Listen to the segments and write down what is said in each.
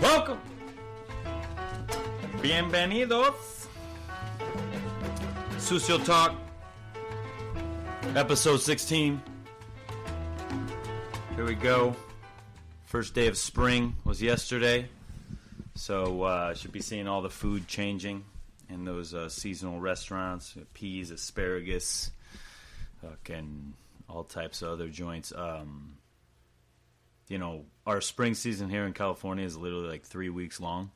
Welcome. Bienvenidos. Sucio Talk, episode 16. Here we go. First day of spring was yesterday. So should be seeing all the food changing in those seasonal restaurants. Peas, asparagus, and all types of other joints. Our spring season here in California is literally like 3 weeks long.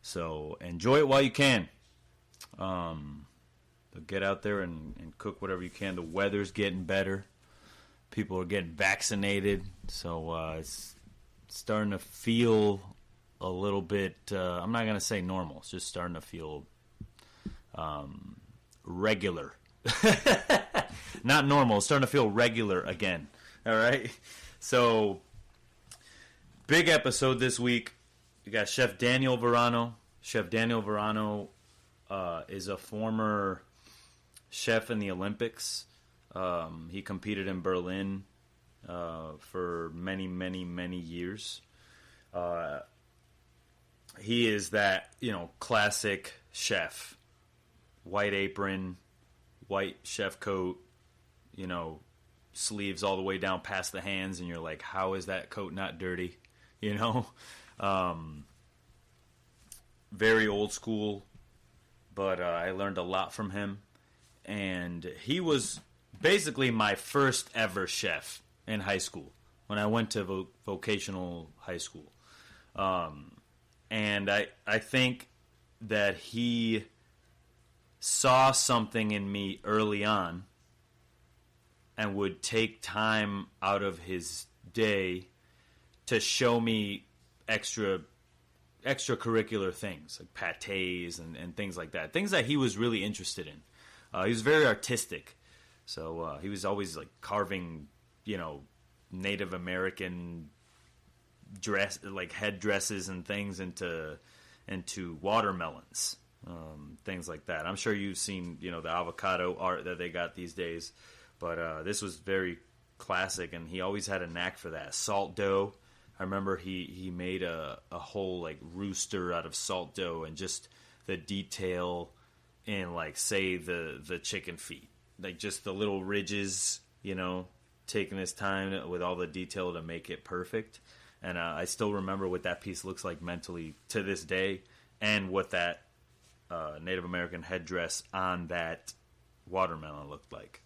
So enjoy it while you can. Get out there and cook whatever you can. The weather's getting better. People are getting vaccinated. So it's starting to feel a little bit, I'm not going to say normal. It's just starting to feel regular. Not normal. It's starting to feel regular again. All right? So, big episode this week. You got Chef Daniel Varano. Chef Daniel Varano is a former chef in the Olympics. He competed in Berlin for many, many, many years. He is that, classic chef. White apron, white chef coat, sleeves all the way down past the hands, and you're like, how is that coat not dirty? Very old school, but I learned a lot from him. And he was basically my first ever chef in high school when I went to vocational high school. And I think that he saw something in me early on and would take time out of his day to show me extracurricular things like pâtés and things like that. Things that he was really interested in. He was very artistic. So he was always like carving, Native American headdresses and things into watermelons, things like that. I'm sure you've seen, the avocado art that they got these days, but this was very classic, and he always had a knack for that. Salt dough. I remember he made a whole rooster out of salt dough, and just the detail in say the chicken feet, just the little ridges, taking his time with all the detail to make it perfect. And I still remember what that piece looks like mentally to this day, and what that Native American headdress on that watermelon looked like.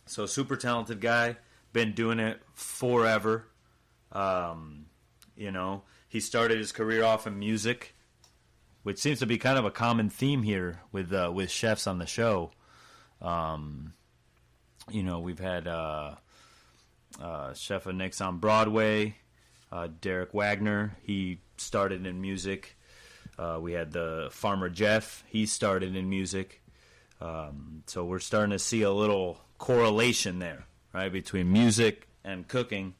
So super talented guy, been doing it forever. He started his career off in music, which seems to be kind of a common theme here with chefs on the show. We've had Chef of Nick's on Broadway, Derek Wagner. He started in music. We had the Farmer Jeff. He started in music. So we're starting to see a little correlation there, right, between music and cooking.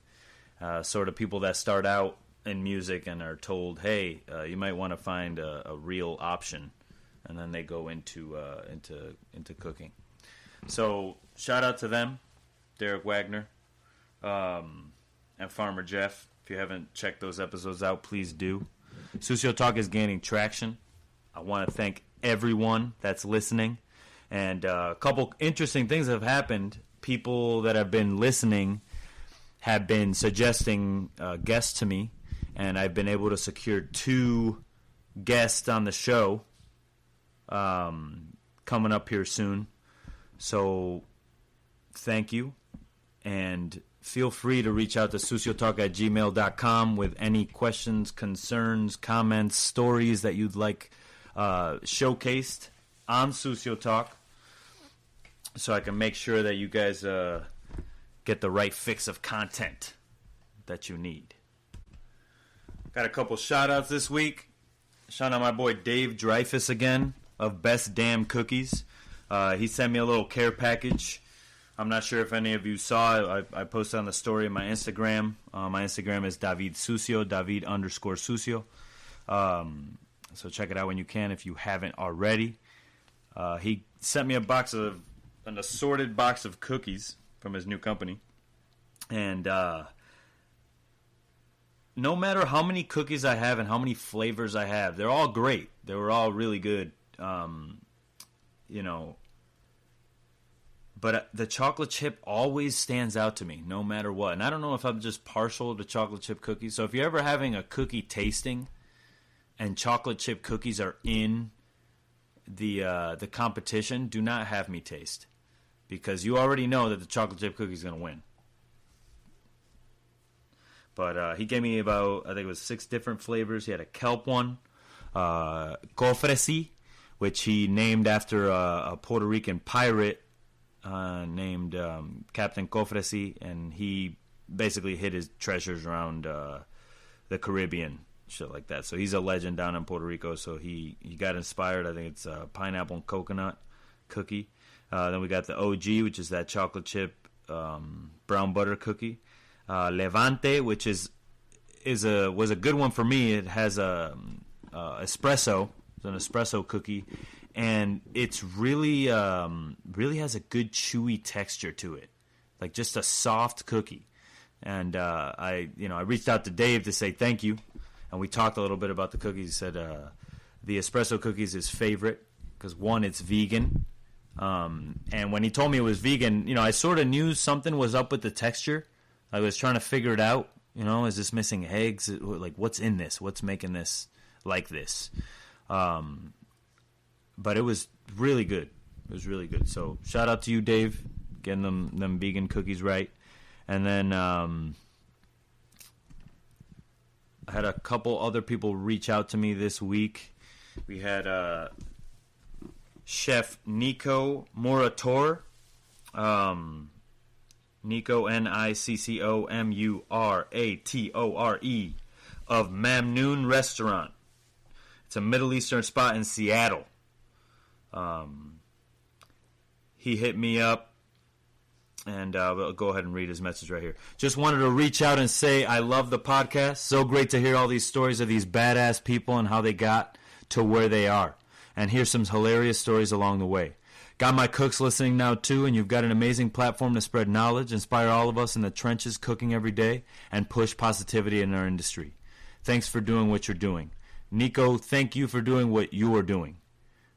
Sort of people that start out in music and are told, hey, you might want to find a real option, and then they go into cooking. So shout out to them, Derek Wagner, and Farmer Jeff. If you haven't checked those episodes out, please do. Sucio Talk is gaining traction. I want to thank everyone that's listening. And a couple interesting things have happened. People that have been listening have been suggesting guests to me, and I've been able to secure 2 guests on the show coming up here soon. So thank you, and feel free to reach out to suciotalk@gmail.com with any questions, concerns, comments, stories that you'd like showcased on Sucio Talk, so I can make sure that you guys get the right fix of content that you need. Got a couple shout-outs this week. Shout out my boy Dave Dreyfus again of Best Damn Cookies. He sent me a little care package. I'm not sure if any of you saw it. I posted on the story of my Instagram. My Instagram is David Sucio, David_Sucio. So check it out when you can if you haven't already. He sent me an assorted box of cookies from his new company. And no matter how many cookies I have and how many flavors I have, they're all great. They were all really good. You know, but the chocolate chip always stands out to me, no matter what. And I don't know if I'm just partial to chocolate chip cookies. So if you're ever having a cookie tasting and chocolate chip cookies are in the competition, do not have me taste, because you already know that the chocolate chip cookie is going to win. But he gave me about, I think it was 6 different flavors. He had a kelp one, cofresi, which he named after a Puerto Rican pirate named Captain Cofresi, and he basically hid his treasures around the Caribbean, shit like that. So he's a legend down in Puerto Rico. So he got inspired. I think it's a pineapple and coconut cookie. Then we got the OG, which is that chocolate chip brown butter cookie. Levante, which was a good one for me. It has espresso. It's an espresso cookie, and it's really has a good chewy texture to it, like just a soft cookie. And I reached out to Dave to say thank you, and we talked a little bit about the cookies. He said the espresso cookie is his favorite because, one, it's vegan, and when he told me it was vegan, I sort of knew something was up with the texture. I was trying to figure it out. Is this missing eggs? Like, what's in this? What's making this like this? But it was really good. It was really good. So shout out to you, Dave, getting them vegan cookies right. And then I had a couple other people reach out to me this week. We had Chef Nico Murator. Nico, Niccomuratore, of Mamnoon Restaurant. It's a Middle Eastern spot in Seattle. He hit me up, and I'll go ahead and read his message right here. Just wanted to reach out and say I love the podcast. So great to hear all these stories of these badass people and how they got to where they are. And here's some hilarious stories along the way. Got my cooks listening now too, and you've got an amazing platform to spread knowledge, inspire all of us in the trenches cooking every day, and push positivity in our industry. Thanks for doing what you're doing. Nico, thank you for doing what you are doing.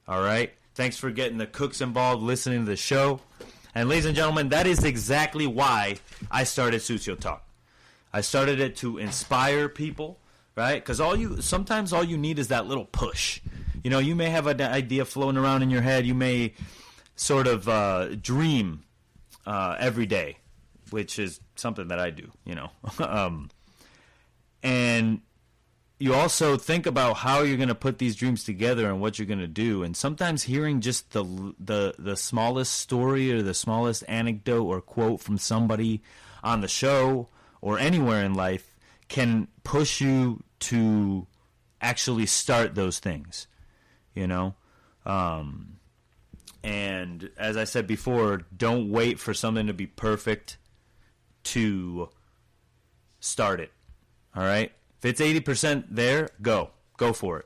All right? Thanks for getting the cooks involved, listening to the show. And ladies and gentlemen, that is exactly why I started suciotalk. I started it to inspire people, right? Because sometimes all you need is that little push. You may have an idea floating around in your head. You may sort of dream every day, which is something that I do, and you also think about how you're going to put these dreams together and what you're going to do. And sometimes hearing just the smallest story or the smallest anecdote or quote from somebody on the show or anywhere in life can push you to actually start those things, and as I said before, don't wait for something to be perfect to start it. All right? If it's 80% there, go for it,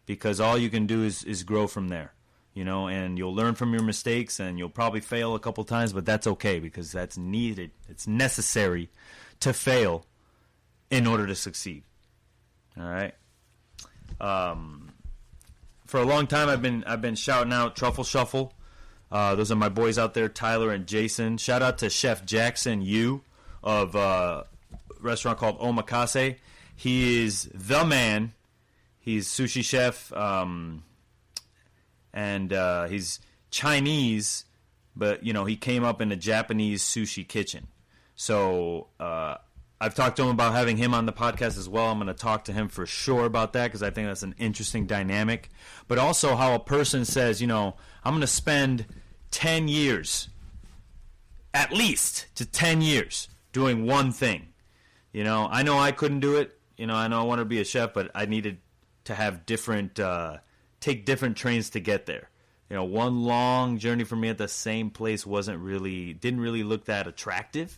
because all you can do is grow from there, and you'll learn from your mistakes, and you'll probably fail a couple times, but that's okay, because that's needed. It's necessary to fail in order to succeed. All right? For a long time, I've been shouting out Truffle Shuffle. Those are my boys out there, Tyler and Jason. Shout out to Chef Jackson Yu of a restaurant called Omakase. He is the man. He's sushi chef, and he's Chinese, but he came up in a Japanese sushi kitchen. So I've talked to him about having him on the podcast as well. I'm going to talk to him for sure about that, because I think that's an interesting dynamic. But also how a person says, I'm going to spend 10 years, at least to 10 years, doing one thing. I know I couldn't do it. I know I want to be a chef, but I needed to have take different trains to get there. One long journey for me at the same place didn't really look that attractive.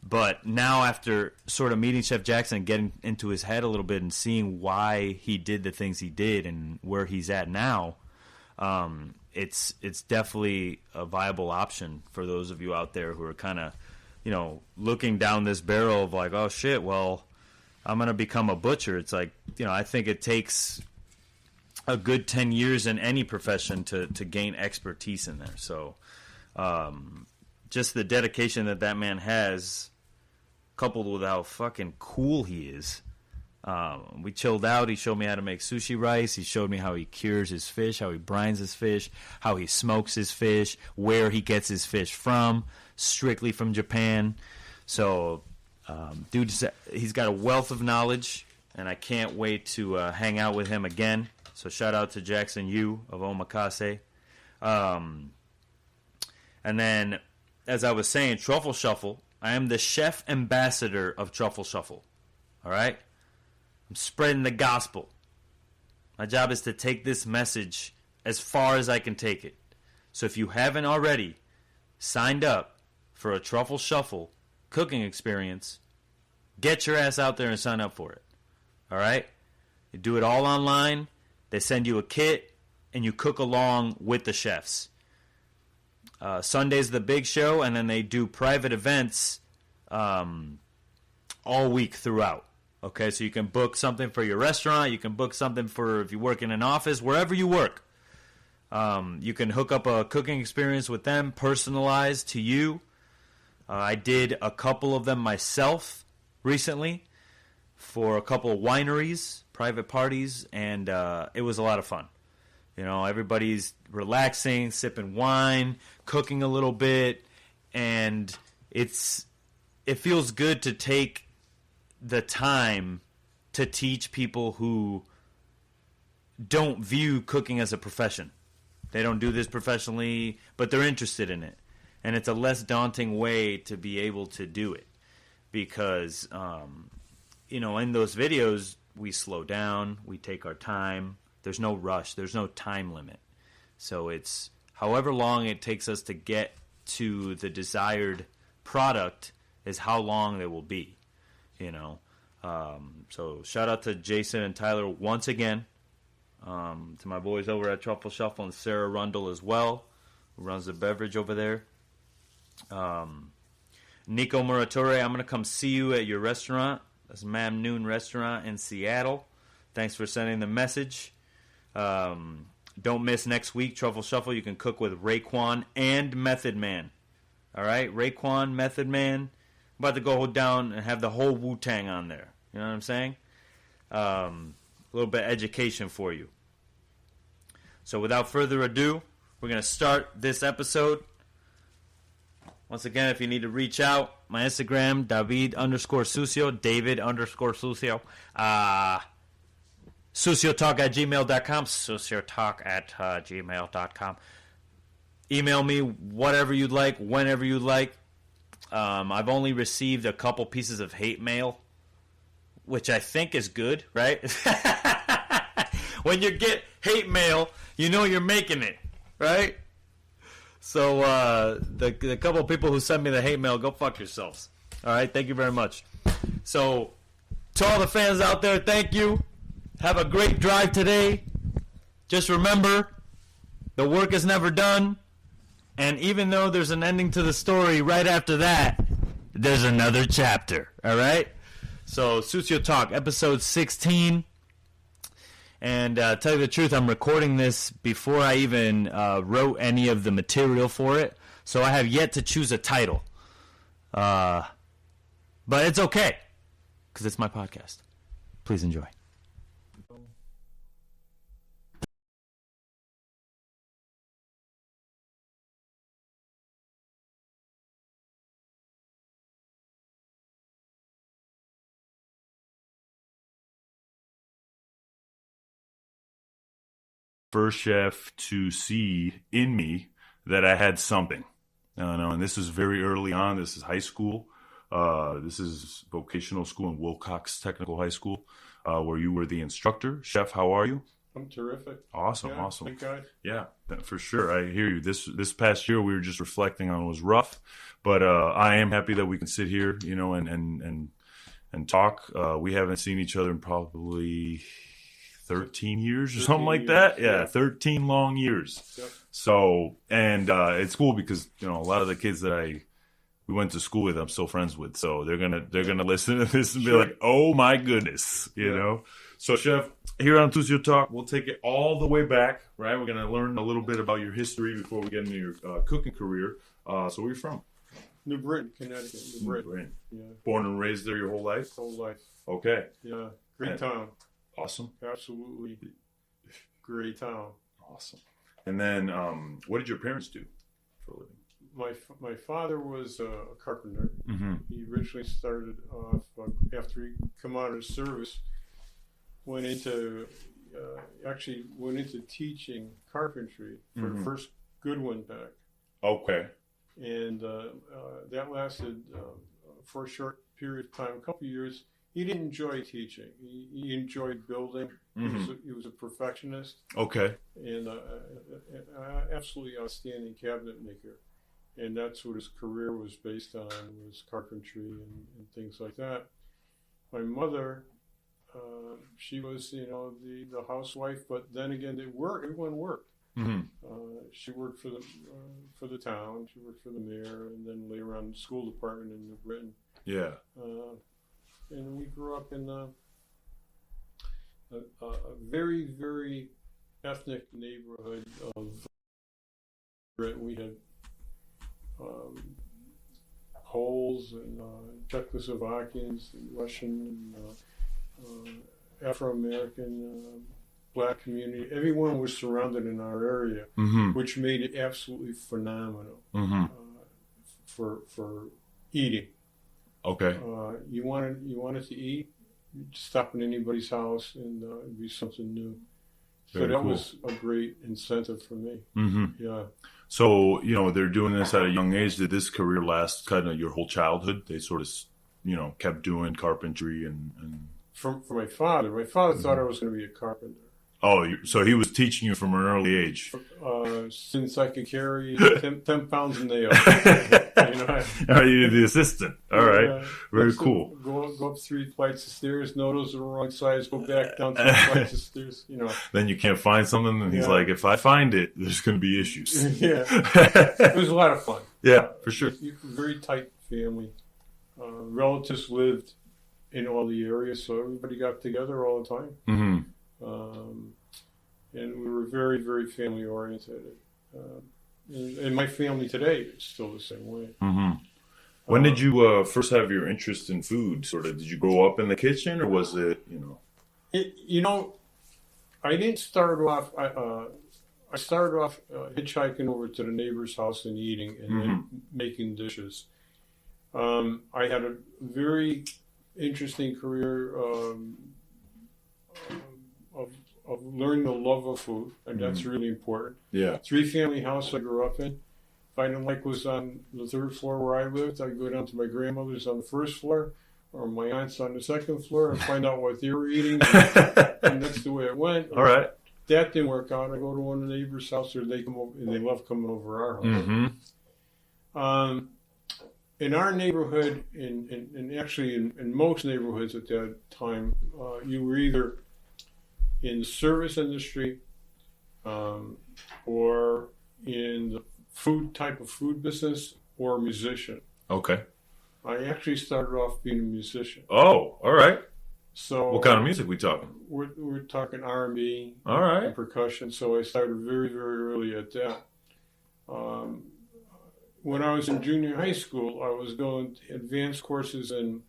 But now, after sort of meeting Chef Jackson and getting into his head a little bit and seeing why he did the things he did and where he's at now, it's definitely a viable option for those of you out there who are kind of, looking down this barrel of like, oh shit, well, I'm going to become a butcher. It's like, I think it takes a good 10 years in any profession to gain expertise in there. So just the dedication that man has, coupled with how fucking cool he is. We chilled out. He showed me how to make sushi rice. He showed me how he cures his fish, how he brines his fish, how he smokes his fish, where he gets his fish from, strictly from Japan. So, dude, he's got a wealth of knowledge, and I can't wait to hang out with him again. So shout out to Jackson Yu of Omakase. And then, as I was saying, Truffle Shuffle. I am the chef ambassador of Truffle Shuffle. All right? I'm spreading the gospel. My job is to take this message as far as I can take it. So if you haven't already signed up for a Truffle Shuffle cooking experience, get your ass out there and sign up for it. All right? You do it all online. They send you a kit, and you cook along with the chefs. Sunday's the big show, and then they do private events all week throughout. Okay, so you can book something for your restaurant. You can book something for if you work in an office, wherever you work. You can hook up a cooking experience with them, personalized to you. I did a couple of them myself recently for a couple of wineries, private parties, and it was a lot of fun. Everybody's relaxing, sipping wine, cooking a little bit, and it feels good to take the time to teach people who don't view cooking as a profession. They don't do this professionally, but they're interested in it. And it's a less daunting way to be able to do it. Because, in those videos, we slow down, we take our time. There's no rush. There's no time limit. So it's however long it takes us to get to the desired product is how long they will be, So shout out to Jason and Tyler once again. To my boys over at Truffle Shuffle and Sarah Rundle as well, who runs the beverage over there. Nico Muratore, I'm going to come see you at your restaurant. That's Mam Noon Restaurant in Seattle. Thanks for sending the message. Don't miss next week, Truffle Shuffle. You can cook with Raekwon and Method Man. All right, Raekwon, Method Man. I'm about to go down and have the whole Wu-Tang on there. You know what I'm saying? A little bit of education for you. So without further ado, we're going to start this episode. Once again, if you need to reach out, my Instagram, David_Sucio, David_Sucio. Suciotalk@gmail.com, suciotalk@gmail.com. Email me whatever you'd like, whenever you'd like. I've only received a couple pieces of hate mail, which I think is good, right? When you get hate mail, you know you're making it, right? So the couple of people who sent me the hate mail, go fuck yourselves. All right, thank you very much. So to all the fans out there, thank you. Have a great drive today. Just remember, the work is never done. And even though there's an ending to the story right after that, there's another chapter. All right? So, Sucio Talk, episode 16. And tell you the truth, I'm recording this before I even wrote any of the material for it. So I have yet to choose a title. But it's okay, because it's my podcast. Please enjoy. First chef to see in me that I had something. And this is very early on. This is high school. This is vocational school in Wilcox Technical High School, where you were the instructor. Chef, how are you? I'm terrific. Awesome, yeah, awesome. Thank God. Yeah, for sure. I hear you. This past year we were just reflecting on it was rough, but I am happy that we can sit here, and talk. We haven't seen each other in probably 13 years or something like that. Yeah, 13 long years. Yep. So, and it's cool because, a lot of the kids that we went to school with, I'm still friends with. So they're gonna listen to this and be like, "Oh my goodness," you know. So, Chef, here on Sucio Talk, we'll take it all the way back. Right, we're gonna learn a little bit about your history before we get into your cooking career. So, where are you from? New Britain, Connecticut. New Britain. Yeah. Born and raised there your whole life? Whole life. Okay. Yeah. Great town. Awesome. Absolutely great town. Awesome. And then, what did your parents do for a living? My father was a carpenter. Mm-hmm. He originally started off after he come out of service, went into teaching carpentry for the first good one back. Okay. And that lasted for a short period of time, a couple of years. He didn't enjoy teaching. He enjoyed building. He was a perfectionist. Okay. And absolutely outstanding cabinet maker. And that's what his career was based on, was carpentry and things like that. My mother, she was, the housewife, but then again, everyone worked. Mm-hmm. She worked for the town. She worked for the mayor, and then later on the school department in New Britain. Yeah. And we grew up in a very, very ethnic neighborhood of Britain. We had Poles and Czechoslovakians, and Russian, Afro-American. Black community. Everyone was surrounded in our area, which made it absolutely phenomenal for eating. Okay. You wanted to eat, you'd stop in anybody's house and it'd be something new. Very so that cool. was a great incentive for me. Yeah. So, they're doing this at a young age. Did this career last kind of your whole childhood? They sort of, kept doing carpentry and... For my father thought I was going to be a carpenter. Oh, so he was teaching you from an early age. Since I could carry 10 pounds of nails. You're the assistant. All right. Very cool. Go up 3 flights of stairs. No, those are the wrong size. Go back down 3 flights of stairs. Then you can't find something, and he's like, if I find it, there's going to be issues. Yeah. It was a lot of fun. Yeah, for sure. Very tight family. Relatives lived in all the areas, so everybody got together all the time. Mm-hmm. And we were very, very family oriented. And my family today is still the same way. Mm-hmm. When did you first have your interest in food? Sort of, did you grow up in the kitchen, or was it, I didn't start off. I started off hitchhiking over to the neighbor's house and eating, and then making dishes. I had a very interesting career of learning the love of food, and that's really important. Yeah. 3-family house I grew up in. If I didn't like was on the 3rd floor where I lived, I'd go down to my grandmother's on the 1st floor, or my aunt's on the 2nd floor, and find out what they were eating. And that's the way it went. All right. That didn't work out. I go to one of the neighbor's house, or they come over, and they love coming over our house. In our neighborhood, and actually in most neighborhoods at that time, you were either in the service industry or in the type of food business, or a musician. Okay. I actually started off being a musician. Oh, all right. So what kind of music we talking? We're talking R&B, all right, and percussion. So I started very, very early at that. When I was in junior high school, I was going to advanced courses, and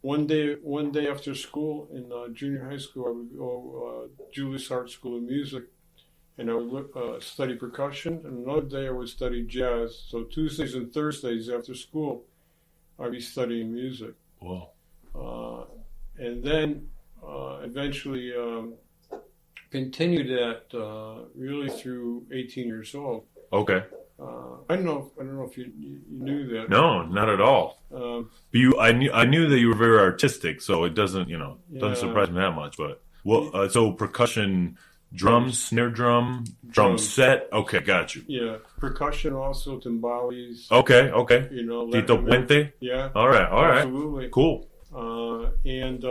one day after school in junior high school, I would go Juilliard Art School of Music, and I would study percussion, and another day I would study jazz. So Tuesdays and Thursdays after school, I'd be studying music. Wow. And then eventually continued that really through 18 years old. Okay. I don't know if you knew that. No, not at all. But I knew that you were very artistic, so it doesn't doesn't surprise me that much. But so percussion, drums, snare drum set. Okay, got you. Yeah, percussion also, timbales. Okay. Tito Puente. Yeah. All right. Absolutely. Cool. And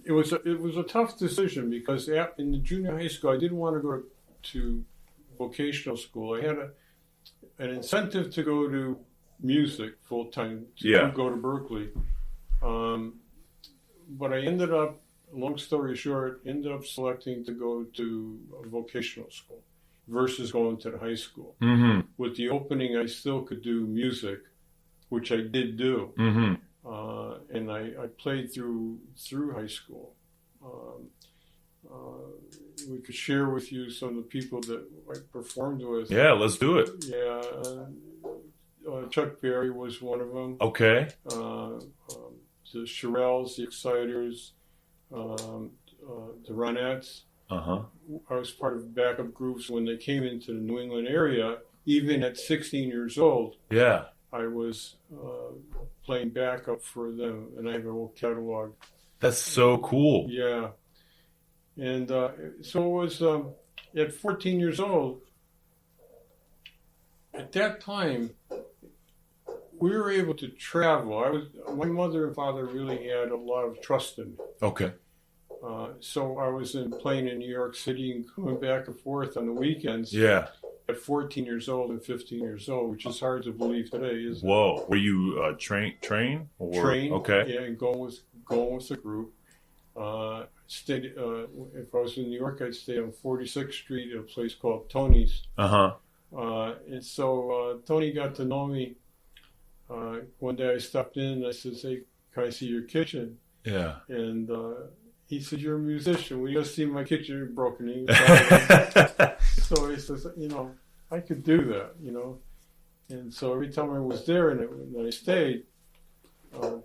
it was a tough decision, because in the junior high school I didn't want to go to vocational school. I had an incentive to go to music full time, Yeah. go to Berkeley. But I ended up, long story short, selecting to go to a vocational school versus going to the high school. Mm-hmm. With the opening, I still could do music, which I did do. Mm-hmm. And I played through high school. We could share with you some of the people that I performed with. Yeah, let's do it. Yeah, Chuck Berry was one of them. Okay. The Shirelles, the Exciters, the Ronettes. Uh-huh. I was part of backup groups when they came into the New England area. Even at 16 years old, Yeah. I was playing backup for them, and I have a whole catalog. That's so cool. Yeah. And so it was at 14 years old. At that time, we were able to travel. My mother and father really had a lot of trust in me. Okay. So I was playing in New York City and coming back and forth on the weekends. Yeah. At 14 years old and 15 years old, which is hard to believe today, isn't it? Whoa. Were you train or Train, Okay. yeah, and going with the group. Stayed. If I was in New York, I'd stay on 46th Street at a place called Tony's. Uh-huh. And so Tony got to know me. One day I stopped in and I said, "Hey, can I see your kitchen?" Yeah. And he said, "You're a musician. We just see my kitchen broken in." So he says, I could do that, And so every time I was there and I stayed,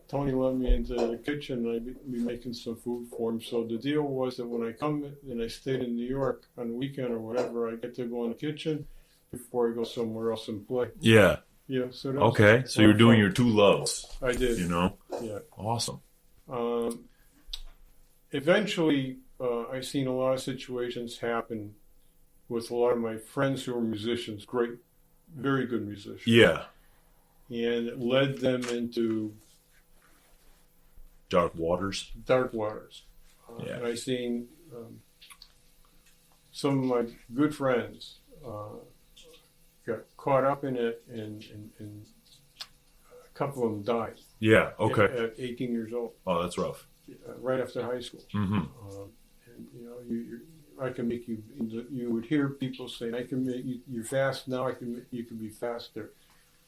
Tony let me into the kitchen and I'd be making some food for him. So the deal was that when I come and I stayed in New York on the weekend or whatever, I get to go in the kitchen before I go somewhere else and play. Yeah. Yeah. So that Okay. was So you're doing fun. your two loves, I did. Yeah. Awesome. Eventually, I've seen a lot of situations happen with a lot of my friends who are musicians, great, very good musicians. Yeah. And it led them into Dark waters. dark waters. Yeah. And I've seen some of my good friends got caught up in it, and a couple of them died. Yeah. Okay. At 18 years old, Oh, that's rough. right after high school. Mm-hmm. And I can make you. You would hear people saying, "I can make you. You're fast now. You can be faster."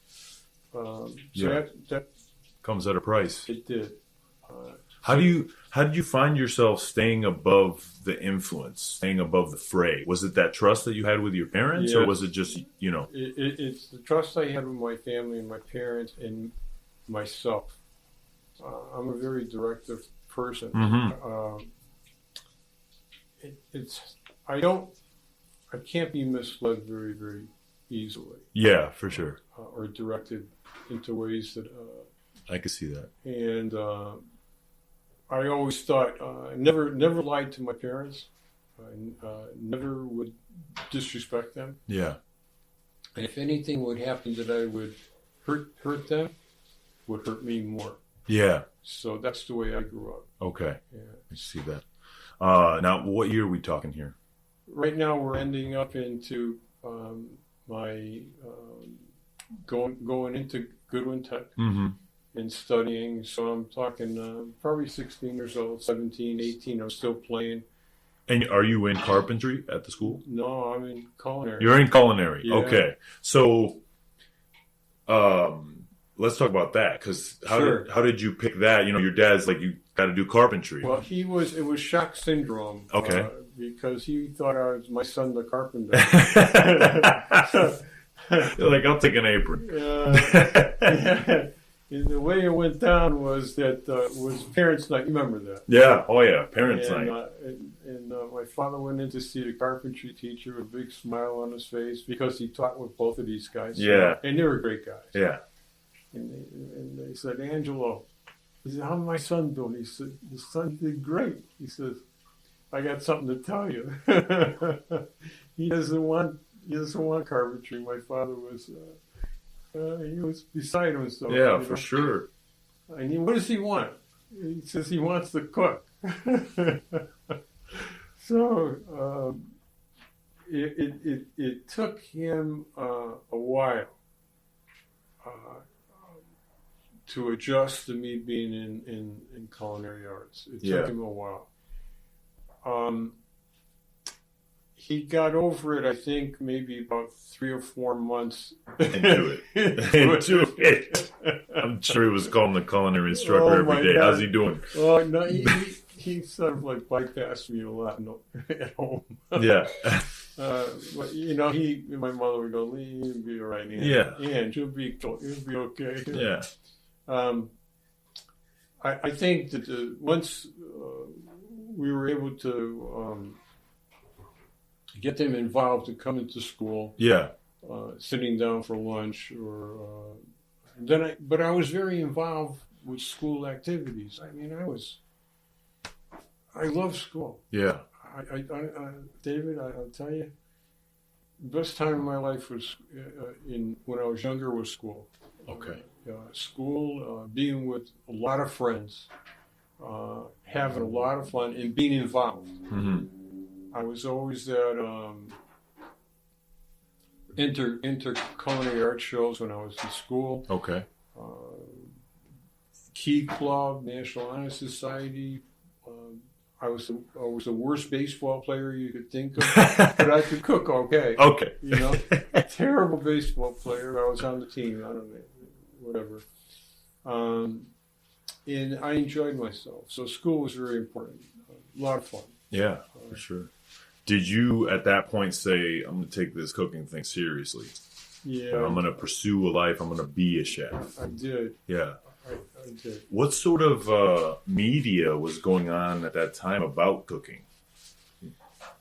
So Yeah. that Comes at a price. it did. How did you find yourself staying above the influence, staying above the fray? Was it that trust that you had with your parents, or Yes. was it just It's the trust I had with my family and my parents and myself. I'm a very directive person. Mm-hmm. I can't be misled very, very easily, Yeah, for sure. or directed into ways that, I could see that. and I always thought, never lied to my parents. I never would disrespect them. Yeah. And if anything would happen that I would hurt them, would hurt me more. Yeah. So that's the way I grew up. Okay. Yeah. I see that. Now, what year are we talking here? Right now, we're ending up into my going into Goodwin Tech Mm-hmm. and studying. So I'm talking probably 16 years old, 17, 18. I'm still playing. And are you in carpentry at the school? No, I'm in culinary. You're in culinary. Yeah. Okay. So, let's talk about that. Because how did you pick that? Your dad's like, you got to do carpentry. Well, it was shock syndrome. Okay. Because he thought I was my son, the carpenter. You're like, I'll take an apron. And the way it went down was that was parents' night. You remember that? Yeah. Oh, yeah. Parents' And, night. my father went in to see the carpentry teacher with a big smile on his face because he taught with both of these guys. Yeah. And they were great guys. Yeah. And they said, "Angelo," he said, "how's my son doing?" He said, "The son did great." He says, "I got something to tell you." He doesn't want carpentry. My father was he was beside himself. Yeah, for sure. And what does he want? He says he wants to cook. So it took him a while to adjust to me being in culinary arts. It took him a while. He got over it, I think, maybe about 3 or 4 months into it. I'm sure he was calling the culinary instructor every day. God. How's he doing? Oh, no, he sort of like bypassed me a lot at home. Yeah. But, my mother would go, "You'll be all right, Ann. Yeah. Ann, you'll be okay." Yeah. I think that once we were able to get them involved to come into school, sitting down for lunch, or but I was very involved with school activities. I mean, I love school. Yeah. David, I'll tell you, the best time of my life was when I was younger was school. Okay. School, being with a lot of friends, having a lot of fun, and being involved. Mm-hmm. I was always at inter-culinary art shows when I was in school. Okay. Key Club, National Honor Society. I was the worst baseball player you could think of, but I could cook okay. Okay. Terrible baseball player. I was on the team. I don't know, whatever. And I enjoyed myself. So school was very important. A lot of fun. Yeah, for sure. Did you at that point say, "I'm going to take this cooking thing seriously"? Yeah. I'm going to pursue a life. I'm going to be a chef. I did. Yeah. I did. What sort of media was going on at that time about cooking?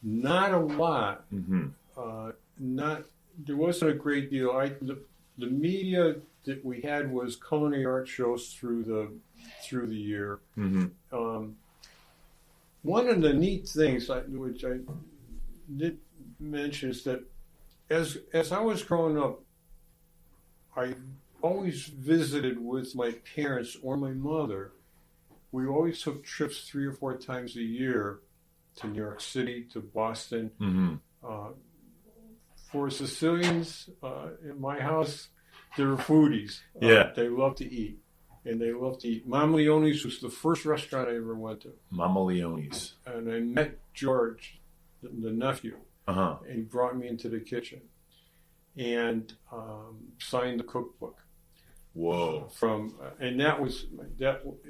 Not a lot. Mm-hmm. There wasn't a great deal. The media that we had was culinary art shows through the year. Mm-hmm. One of the neat things which I did mention is that as I was growing up, I always visited with my parents or my mother. We always took trips 3 or 4 times a year to New York City, to Boston. Mm-hmm. For Sicilians in my house, they were foodies. They love to eat. And they love to eat. Mama Leone's was the first restaurant I ever went to. Mama Leone's. And I met George, the nephew. Uh-huh. And he brought me into the kitchen and signed the cookbook. Whoa. And that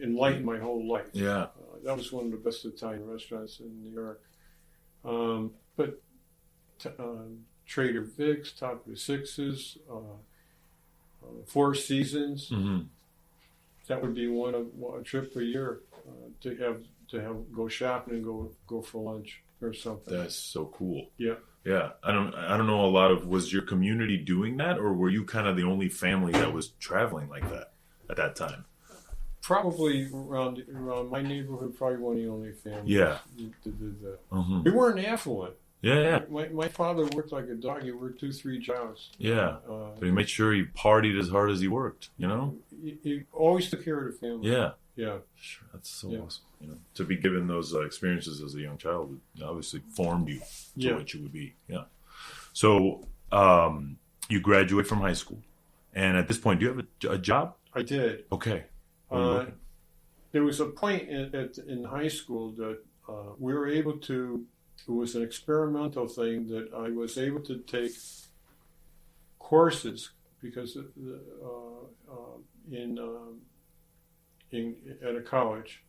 enlightened my whole life. Yeah. That was one of the best Italian restaurants in New York. But Trader Vic's, Top of the Sixes, Four Seasons. Mm-hmm. That would be a trip a year to go shopping and go for lunch or something. That's so cool. Yeah. Yeah. I don't know a lot of, was your community doing that, or were you kind of the only family that was traveling like that at that time? Probably around my neighborhood, probably one of the only families that did that. Mm-hmm. We weren't affluent. Yeah. My father worked like a dog. He worked 2-3 jobs. Yeah. But he made sure he partied as hard as he worked, He always took care of the family. Yeah. Yeah. Sure. That's so awesome. To be given those experiences as a young child, it obviously formed you to what you would be. Yeah. So you graduate from high school, and at this point, do you have a job? I did. Okay. There was a point in high school that we were able to. It was an experimental thing that I was able to take courses because at a college,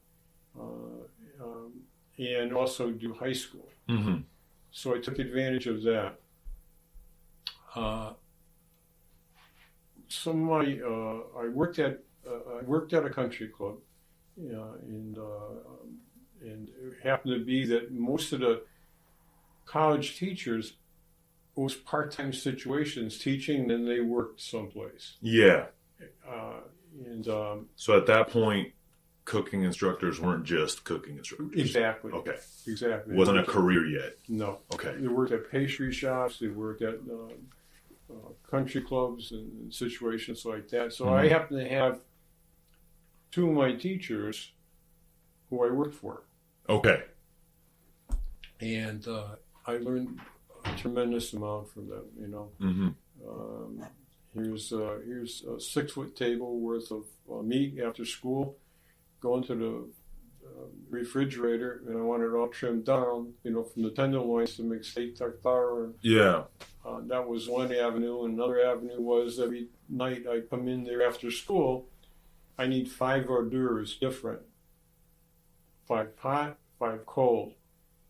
and also do high school. Mm-hmm. So I took advantage of that. I worked at a country club, and it happened to be that most of the college teachers, it was part-time situations teaching, then they worked someplace. Yeah. So at that point, cooking instructors weren't just cooking instructors. Exactly. Okay. Exactly. Wasn't a career yet. No. Okay. They worked at pastry shops. They worked at country clubs and situations like that. So I happened to have 2 of my teachers who I worked for. Okay. And I learned a tremendous amount from them, Mm-hmm. Here's a 6-foot table worth of meat after school. Going to the refrigerator, and I want it all trimmed down, from the tenderloins to make steak tartare. Yeah. That was one avenue. Another avenue was every night I come in there after school, I need 5 hors d'oeuvres different. 5 hot, 5 cold.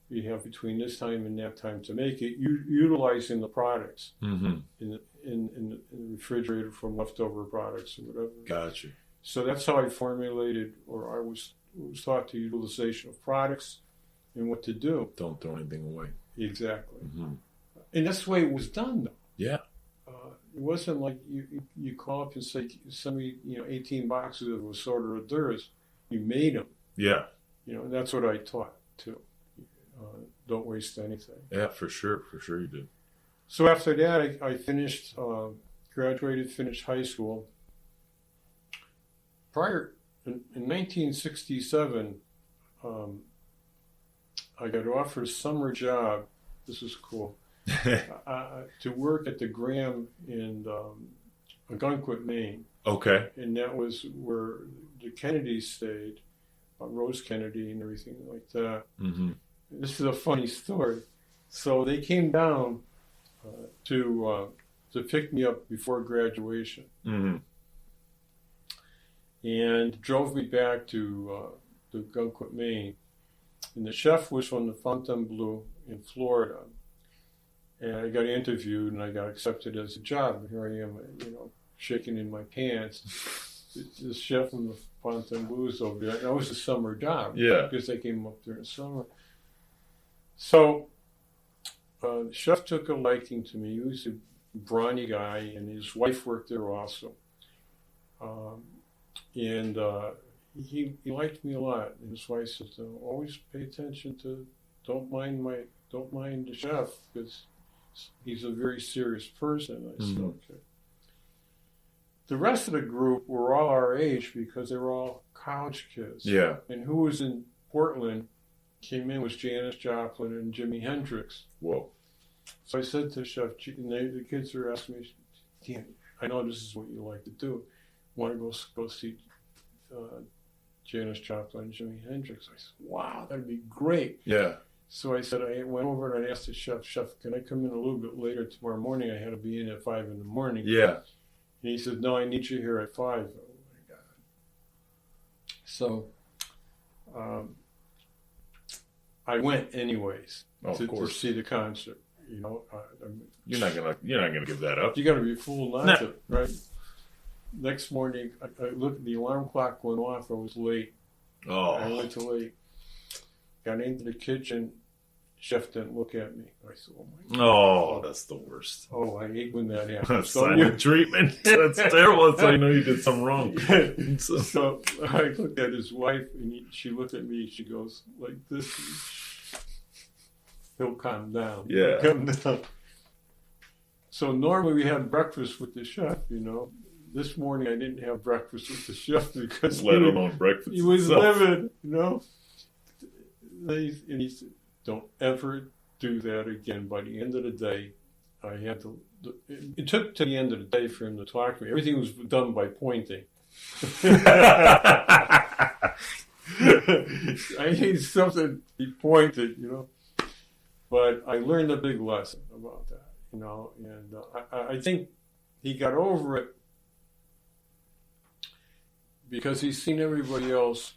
You have between this time and that time to make it, utilizing the products in the refrigerator from leftover products or whatever. Gotcha. So that's how I formulated, or I was taught the utilization of products and what to do. Don't throw anything away. Exactly. Mm-hmm. And that's the way it was done, though. Yeah. It wasn't like you call up and say, send me 18 boxes of assorted hors d'oeuvres. You made them. Yeah. And that's what I taught too. Don't waste anything. Yeah, for sure. For sure you did. So after that, I finished, graduated, finished high school. Prior, in 1967, I got offered a summer job. This is cool. To work at the Graham in Algonquin, Maine. Okay. And that was where the Kennedys stayed, Rose Kennedy and everything like that. Mm-hmm. This is a funny story. So they came down to pick me up before graduation. Mm-hmm. And drove me back to Algonquin, Maine. And the chef was from the Fontainebleau in Florida. And I got interviewed and I got accepted as a job. And here I am, shaking in my pants. This chef from the Fontainebleau is over there. That was a summer job. Yeah. Because they came up during the summer. So the chef took a liking to me. He was a brawny guy, and his wife worked there also. And he liked me a lot. And his wife said, always pay attention to, don't mind the chef, because he's a very serious person. I said, okay. The rest of the group were all our age because they were all college kids. Yeah. And who was in Portland came in was Janis Joplin and Jimi Hendrix. Whoa. So I said to Chef, and the kids were asking me, Dan, I know this is what you like to do. Want to go see Janis Joplin and Jimi Hendrix? I said, wow, that'd be great. Yeah. So I said, I went over and I asked the chef, can I come in a little bit later tomorrow morning? I had to be in at 5 in the morning. Yeah. And he said, no, I need you here at 5. Oh, my God. So I went anyways to see the concert. You're not gonna give that up. You got to be a fool not to, right? Next morning, I looked. The alarm clock went off. I was late. Oh. I went too late. Got into the kitchen. Chef didn't look at me. I said, "Oh my God!" Oh, that's the worst. Oh, I hate when that happens. Silent treatment. That's terrible. That's how you know you did something wrong. So I looked at his wife, and she looked at me. She goes like this. He'll calm down. Yeah. Calm down. So normally we have breakfast with the chef. This morning I didn't have breakfast with the chef because let alone breakfast. He was livid. And he said, don't ever do that again. By the end of the day, I had to. It took to the end of the day for him to talk to me. Everything was done by pointing. I need something. He pointed, But I learned a big lesson about that, and I think he got over it because he's seen everybody else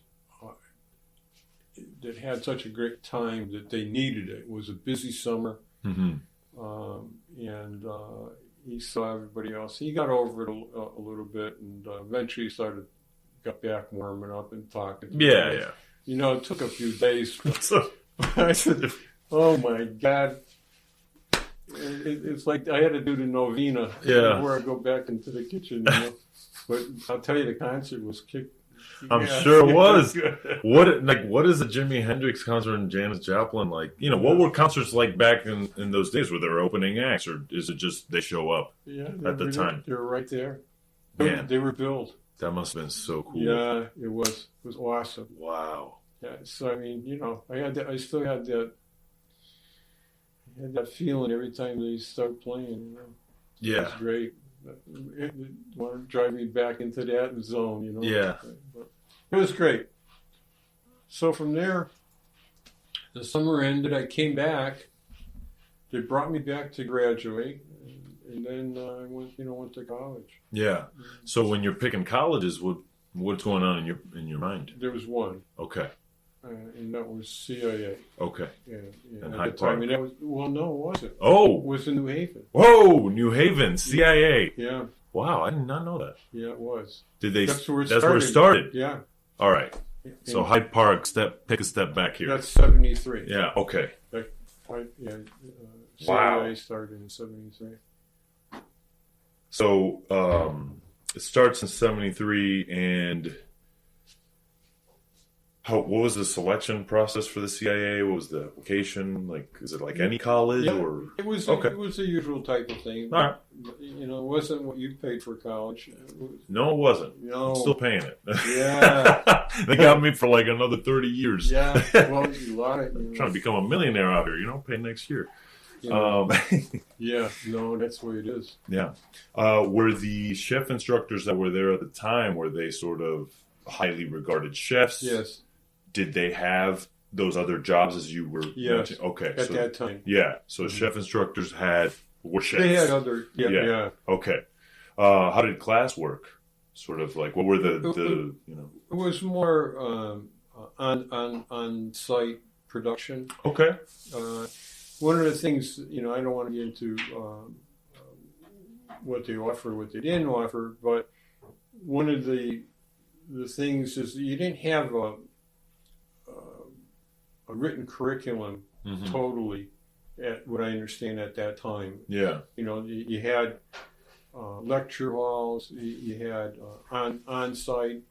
that had such a great time that they needed it. It was a busy summer, and he saw everybody else. He got over it a little bit, and eventually got back warming up and talking. Yeah. It took a few days. I said, oh my God. It's like I had to do the novena before I go back into the kitchen. But I'll tell you, the concert was kicked. I'm sure it was. What is a Jimi Hendrix concert and Janis Joplin like? What were concerts like back in those days? Were there opening acts, or is it just they show up at the time? They were right there. Man. They were billed. That must have been so cool. Yeah, it was awesome. Wow. Yeah, so I mean, I still had that. I had that feeling every time they start playing. Yeah. It was great. want to drive me back into that zone, you know. Yeah. But it was great. So from there, the summer ended. I came back. They brought me back to graduate, and then I went to college. Yeah. So when you're picking colleges, what's going on in your mind? There was one. Okay. And that was CIA. Okay. Yeah. And At Hyde the time, Park. and that was no, it wasn't. Oh. It was in New Haven. Whoa, New Haven, CIA. Yeah. Wow, I did not know that. Yeah, it was. Did they? That's where it Where it started. Yeah. All right. So And Hyde Park. Take a step back here. that's 73. Yeah. Okay. CIA started in 73. So it starts in 73, and what was the selection process for the CIA? What was the application like? Is it like any college or? It was Okay. It was the usual type of thing. All right. It wasn't what you paid for college. No, it wasn't. No. I'm still paying it. Yeah. They got me for like another 30 years. Yeah. Well, a lot of Trying to become a millionaire out here, pay next year. Yeah. No, that's the way it is. Yeah. Were the chef instructors that were there at the time, were they sort of highly regarded chefs? Yes. Did they have those other jobs as you were Yes. mentioning? Okay. At that time. Yeah. So chef instructors were chefs. They had other. Yeah. Okay. How did class work? Sort of like, what were the It was more on site production. Okay. One of the things, I don't want to get into what they offer, what they didn't offer, but one of the things is you didn't have a written curriculum totally, at what I understand at that time. Yeah. You had lecture halls, you had on-site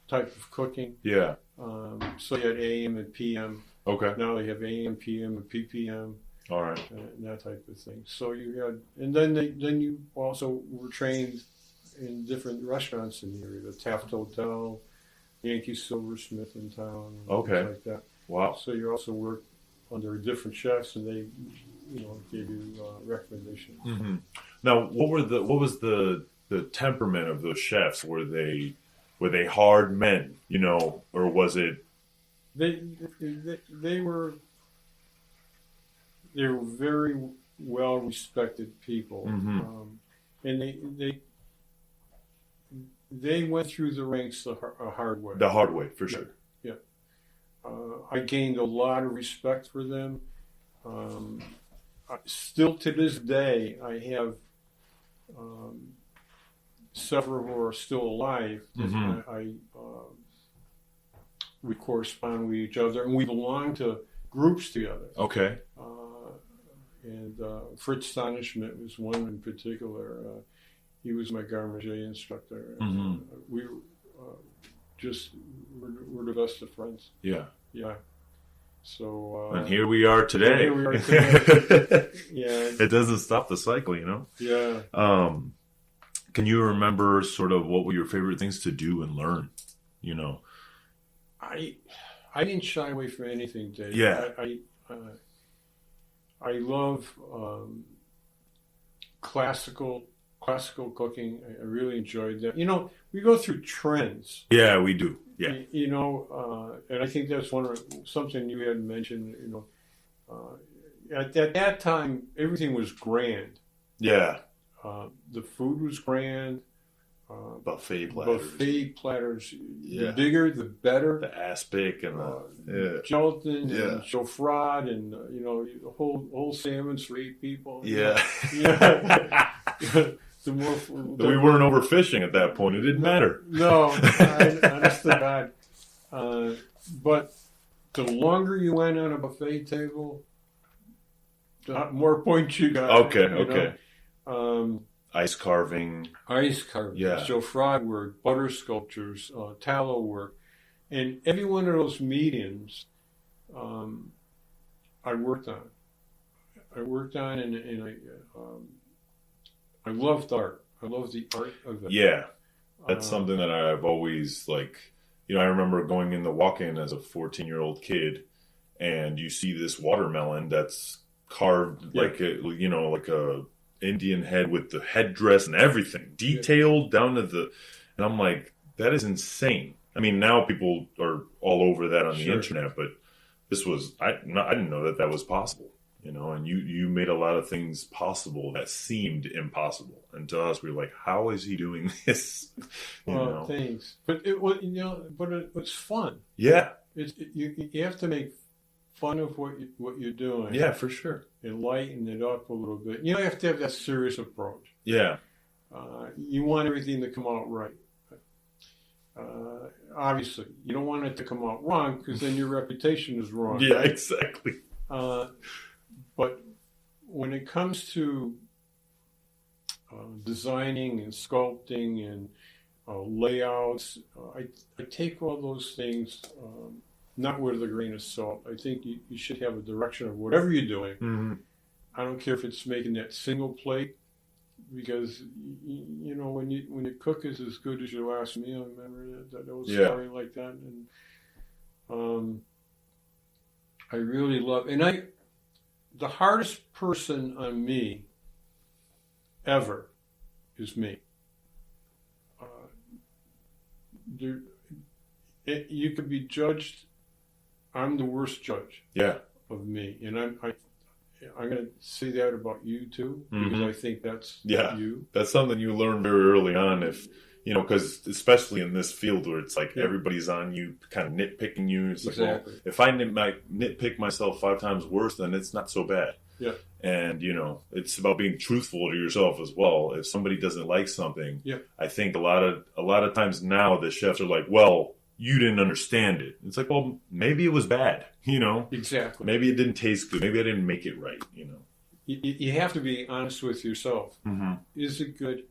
type of cooking. Yeah. So you had AM and PM. Okay. Now they have AM, PM, and PPM. All right. And that type of thing. So you had, and then you also were trained in different restaurants in the area, the Taft Hotel, Yankee Silversmith in town, and Okay. things like that. Wow. So you also worked under different chefs, and they, gave you recommendations. Mm-hmm. Now, what was the temperament of those chefs? Were they hard men, or was it? They were very well respected people, and they went through the ranks the hard way. The hard way, for sure. Yeah. I gained a lot of respect for them. Still to this day, I have several who are still alive. We correspond with each other, and we belong to groups together. Okay. And Fritz Astonishment was one in particular. He was my garde instructor. We we're the best of friends. Yeah. Yeah. So. And here we are today. Yeah. It doesn't stop the cycle, Yeah. Can you remember sort of what were your favorite things to do and learn? I didn't shy away from anything, Dave. Yeah. I love classical cooking. I really enjoyed that. We go through trends. Yeah, we do. Yeah. And I think that's something you had mentioned. At that time, everything was grand. Yeah. The food was grand. Buffet platters. Yeah. The bigger, the better. The aspic and the gelatin and chaufrade and the whole salmons for 8 people. Yeah. The more we weren't overfishing at that point. It didn't matter. No, honest to God. But the longer you went on a buffet table, the more points you got. Okay. Ice carving. Yeah. Chaufrade work, butter sculptures, tallow work. And every one of those mediums I worked on. And I loved art. I loved the art of it. Yeah. That's something that I've always I remember going in the walk-in as a 14-year-old kid, and you see this watermelon that's carved like a Indian head with the headdress and everything, detailed down to the. And I'm like, that is insane. I mean, now people are all over that on the internet, but this was I didn't know that was possible. And you made a lot of things possible that seemed impossible. And to us, we were like, how is he doing this? Well, thanks. But it was fun. Yeah. You have to make fun of what you're doing. Yeah, for sure. And lighten it up a little bit. You have to have that serious approach. Yeah. You want everything to come out right. Obviously, you don't want it to come out wrong because then your reputation is wrong. Yeah, exactly. But when it comes to designing and sculpting and layouts, I take all those things not with a grain of salt. I think you should have a direction of whatever you're doing. Mm-hmm. I don't care if it's making that single plate, because when your cook is as good as your last meal. Remember that old story like that, and I really love. And the hardest person on me ever is me. You could be judged. I'm the worst judge. Yeah. Of me, and I'm going to say that about you too, because I think that's you. That's something you learn very early on, because especially in this field where it's like everybody's on you, kind of nitpicking you. It's like, well, if I nitpick myself 5 times worse, then it's not so bad. Yeah. And, it's about being truthful to yourself as well. If somebody doesn't like something, I think a lot of times now the chefs are like, well, you didn't understand it. It's like, well, maybe it was bad, Exactly. Maybe it didn't taste good. Maybe I didn't make it right, You have to be honest with yourself. Mm-hmm. Is it good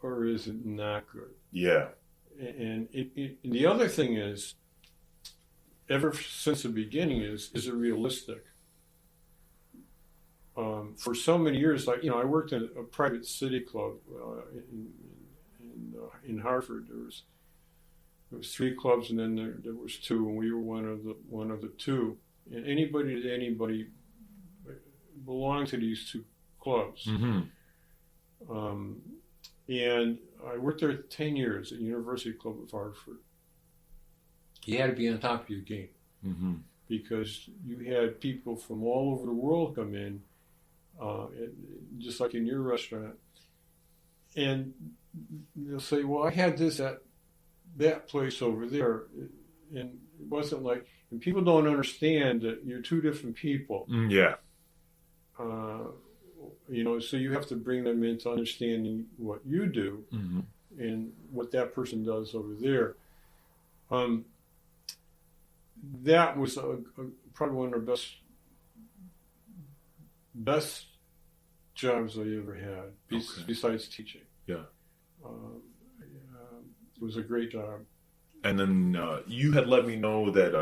or is it not good? Yeah. And the other thing is, ever since the beginning, is it realistic? For so many years, I worked in a private city club in Hartford. There was 3 clubs, and then there was 2, and we were one of the 2. And anybody belonged to these 2 clubs. Mm-hmm. And I worked there 10 years at University Club of Hartford. You had to be on top of your game, because you had people from all over the world come in, just like in your restaurant, and they'll say, well, I had this at that place over there, and it wasn't like, and people don't understand that you're 2 different people. Yeah. So you have to bring them into understanding what you do and what that person does over there. That was probably one of the best jobs I ever had, besides teaching. Yeah. It was a great job. And then you had let me know that,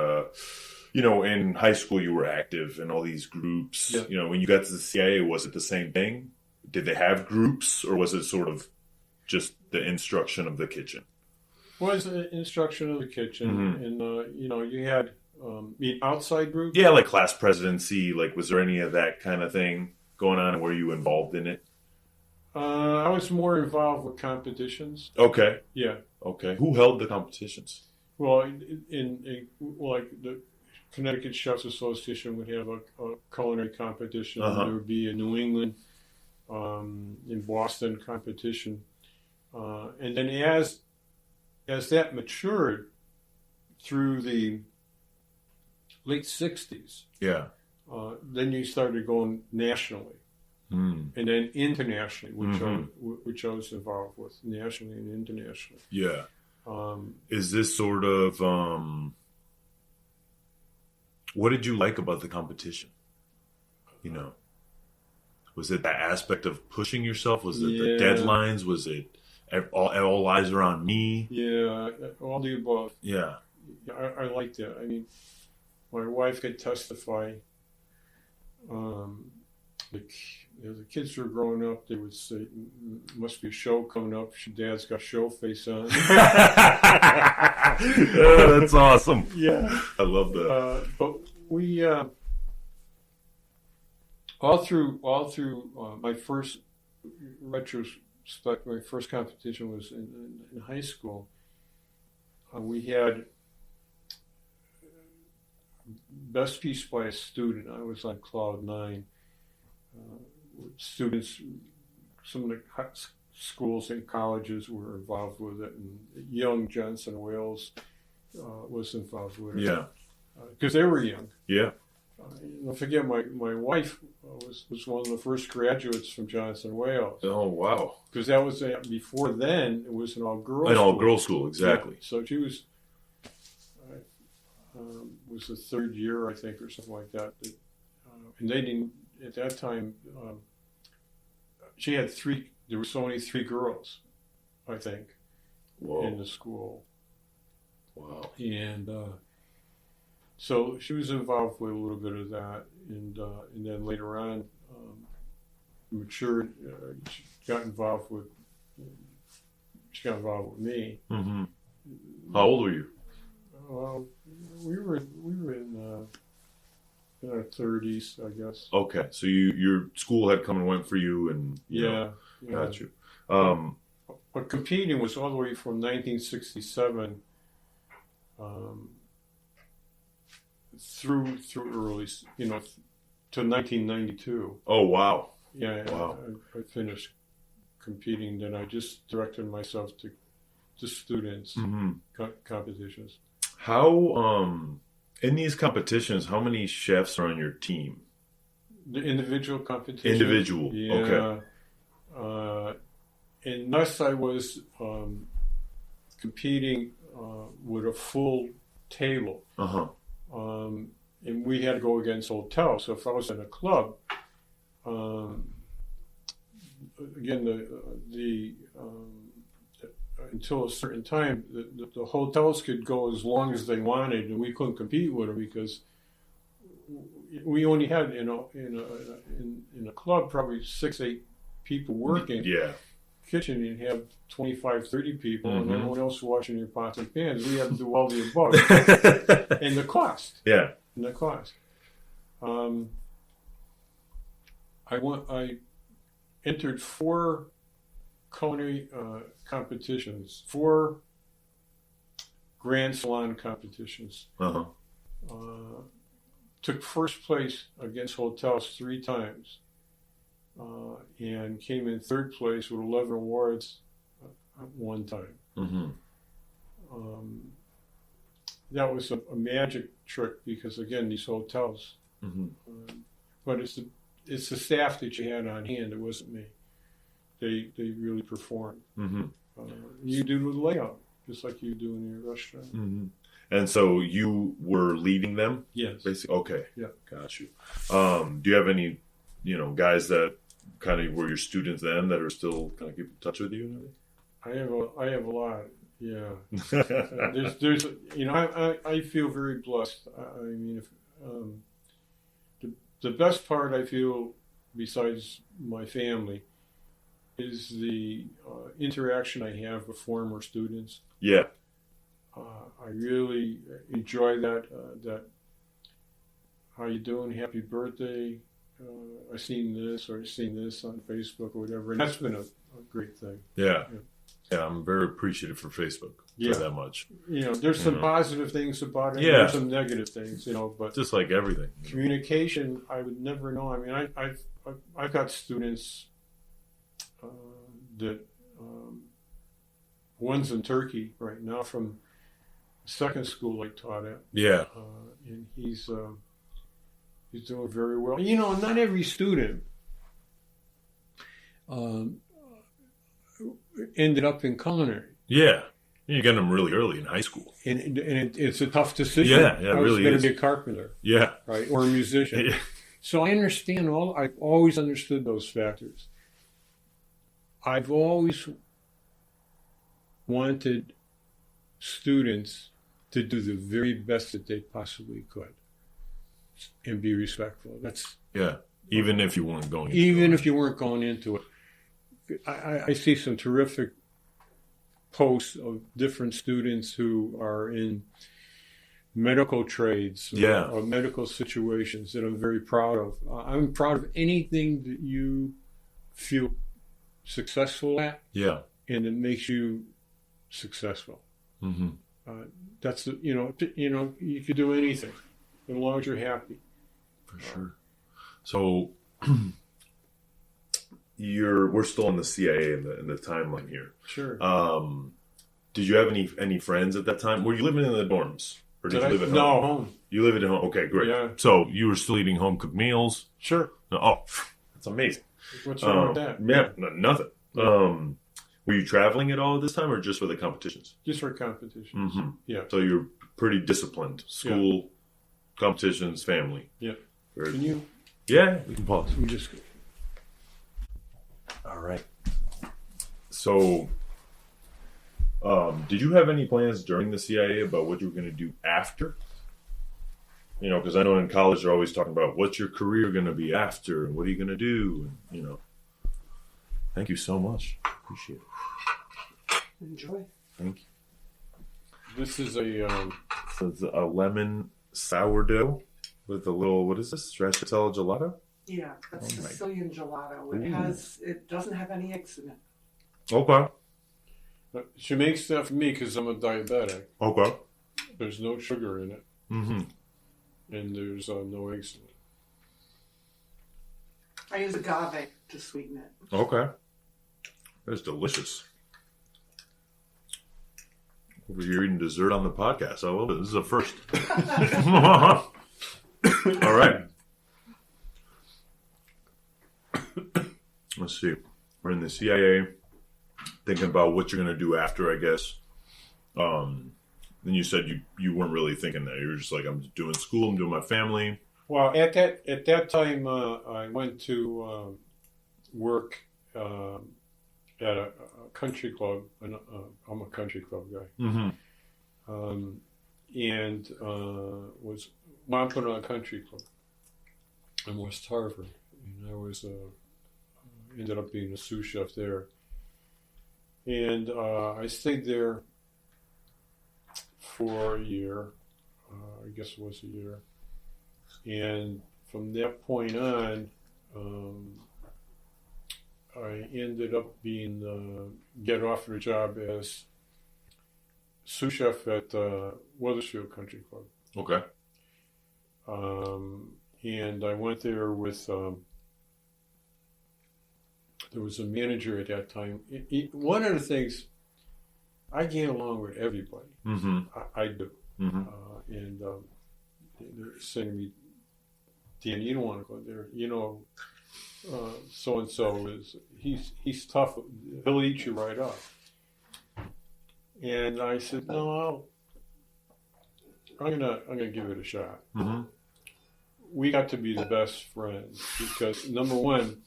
in high school you were active in all these groups. Yeah. When you got to the CIA, was it the same thing? Did they have groups, or was it sort of just the instruction of the kitchen? Was the instruction of the kitchen, and you had outside groups. Yeah, like class presidency. Like, was there any of that kind of thing going on? Were you involved in it? I was more involved with competitions. Okay. Yeah. Okay. Who held the competitions? Well, like the Connecticut Chefs Association would have a culinary competition. There would be a New England, in Boston competition, and then as that matured through the late '60s, then you started going nationally. And then internationally, which I was involved with, nationally and internationally. Yeah. Is this sort of what did you like about the competition? Was it that aspect of pushing yourself? Was it the deadlines? Was it all eyes are on me? Yeah, all the above. Yeah. I liked that. I mean, my wife could testify. The kids were growing up, they would say, must be a show coming up. Dad's got show face on. That's awesome. Yeah. I love that. But we, all through my first retrospect, my first competition was in high school. We had best piece by a student. I was on cloud nine. Students, some of the schools and colleges were involved with it, and young Johnson Wales was involved with it. Yeah. Because they were young. Yeah. Don't forget, my wife was one of the first graduates from Johnson Wales. Oh, wow. Because that was before then. It was an all-girls An school. all-girls school, exactly. Yeah. So she was the third year, I think, or something like that. And they didn't, at that time, she had three, there were only three girls, I think, in the school. Wow. And so she was involved with a little bit of that. And then later on, matured, she got involved with me. Mm-hmm. How old were you? Well, we were in our 30s, I guess. Okay, so your school had come and went for you, and got you. But competing was all the way from 1967 through early, to 1992. Oh, wow. Yeah, wow. I finished competing. Then I just directed myself to students competitions. How in these competitions, how many chefs are on your team? The individual competition. Individual. Yeah. Okay. And thus I was competing with a full table. Uh-huh. And we had to go against hotels. So if I was in a club, again, the until a certain time, the hotels could go as long as they wanted, and we couldn't compete with them because we only had in a club probably 6-8 people working. Yeah. Kitchen, you'd have 25, 30 people, and Mm-hmm. everyone else washing your pots and pans. We had to do all the above, and the cost. Yeah. And the cost. I entered 4 culinary competitions, 4 Grand Salon competitions. Uh-huh. Took first place against hotels 3 times, and came in third place with 11 awards 1 time. Mm-hmm. That was a magic trick because, again, these hotels. Mm-hmm. But it's the staff that you had on hand. It wasn't me. They really performed. Mm-hmm. You do the layout just like you do in your restaurant. Mm-hmm. And so you were leading them? Yes. Basically. Okay. Yeah. Got you. Do you have any, guys that kind of were your students then that are still kind of keep in touch with you? I have a lot. Yeah. There's I feel very blessed. I mean, the best part I feel, besides my family, is the interaction I have with former students. Yeah. I really enjoy that. How you doing? Happy birthday. I've seen this on Facebook or whatever. And that's been a great thing. Yeah. Yeah, I'm very appreciative for Facebook for that much. There's some positive things about it. Yeah. And there's some negative things, but just like everything. Communication, I would never know. I mean, I've got students that one's in Turkey right now from second school I taught at. Yeah. And he's doing very well. Not every student ended up in culinary. Yeah. You get them really early in high school. And it's a tough decision. Yeah, it really is. I was going to be a carpenter. Yeah. Right, or a musician. Yeah. So I understand I've always understood those factors. I've always wanted students to do the very best that they possibly could and be respectful. That's even if you weren't going into if you weren't going into it. I see some terrific posts of different students who are in medical trades or medical situations that I'm very proud of. I'm proud of anything that you feel successful at, Yeah. and it makes you successful. Mm-hmm. That's you could do anything as long as you're happy. For sure. So we're still in the CIA in the timeline here. Sure. Did you have any friends at that time? Were you living in the dorms? Or did you live at home? No, home. You lived at home. Okay, great. Yeah. So you were still eating home cooked meals? Sure. Oh, that's amazing. What's wrong with that? Yeah, nothing. Were you traveling at all at this time, or just for the competitions? Just for competitions. Mm-hmm. Yeah. So you're pretty disciplined. School, competitions, family. Yeah. Very Can you? Yeah, we can pause. You just. All right. So, did you have any plans during the CIA about what you were going to do after? You know, because I know in college they're always talking about what's your career going to be after, and what are you going to do, and, you know. Thank you so much. Appreciate it. Enjoy. Thank you. This is a. So it's a lemon sourdough with a little, what is this? Stracciatella gelato? Yeah, that's Oh my- Sicilian gelato. Ooh. It doesn't have any eggs in it. Okay. She makes that for me because I'm a diabetic. Okay. There's no sugar in it, Mm-hmm. and there's no eggs in it. I use agave to sweeten it. Okay. That's delicious. Over here eating dessert on the podcast. I love it. This is a first. All right. Let's see. We're in the CIA, thinking about what you're going to do after, I guess. Then you said you weren't really thinking that. You were just like, I'm doing school, I'm doing my family. Well, at that time, I went to work at a country club. And, I'm a country club guy, Mm-hmm. and was Wampanoag Country Club in West Hartford. And I was ended up being a sous chef there, and I stayed there for a year. I guess it was a year. And from that point on, I ended up get offered a job as sous chef at Wethersfield Country Club. Okay. And I went there with, there was a manager at that time. One of the things, I get along with everybody. Mm-hmm. I do. Mm-hmm. And they're saying to me, Dan, you don't want to go there. You know, so-and-so he's tough. He'll eat you right up. And I said, no, I'm gonna give it a shot. Mm-hmm. We got to be the best friends because, number one,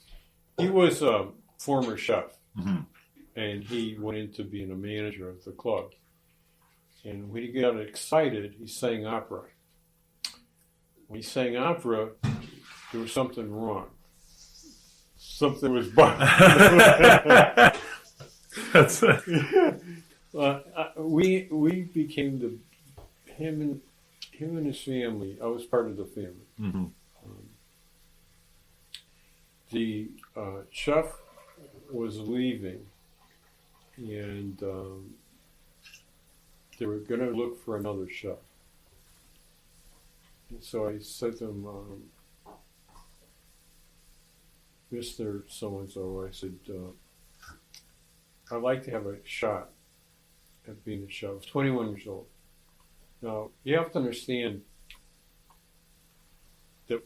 he was a former chef, Mm-hmm. and he went into being a manager of the club. And when he got excited, he sang opera. When he sang opera, there was something wrong. Something was wrong. That's we became him and his family. I was part of the family. Mm-hmm. The chef was leaving, and they were going to look for another chef. And so I said to him, Mr. So-and-so, I said, I'd like to have a shot at being a chef. I was 21 years old. Now, you have to understand that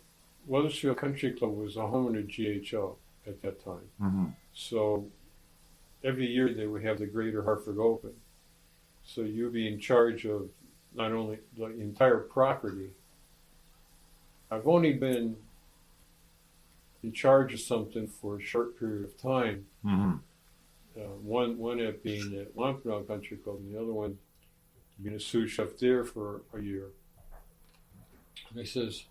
Wethersfield Country Club was a home of the GHL at that time. Mm-hmm. So every year they would have the Greater Hartford Open. So you'd be in charge of not only the entire property. I've only been in charge of something for a short period of time. Mm-hmm. One at being at Wampanoag Country Club, and the other one being a sous chef there for a year. And he says,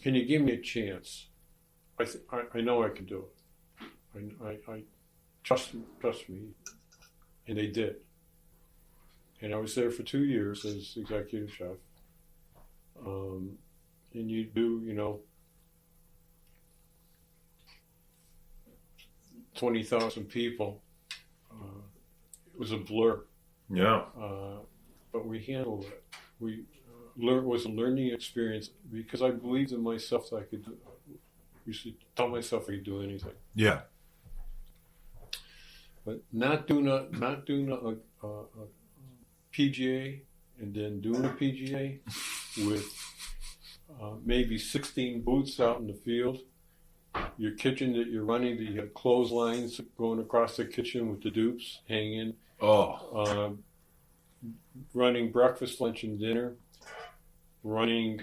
"Can you give me a chance? I know I can do it. I trust me," and they did. And I was there for 2 years as executive chef. And you do, 20,000 people. It was a blur. Yeah. But we handled it. It was a learning experience because I believed in myself that I could do. I used to tell myself I could do anything. Yeah. But not doing a PGA and then doing a PGA with maybe 16 booths out in the field. Your kitchen that you're running, you have clotheslines going across the kitchen with the dupes hanging. Oh. Running breakfast, lunch, and dinner. Running,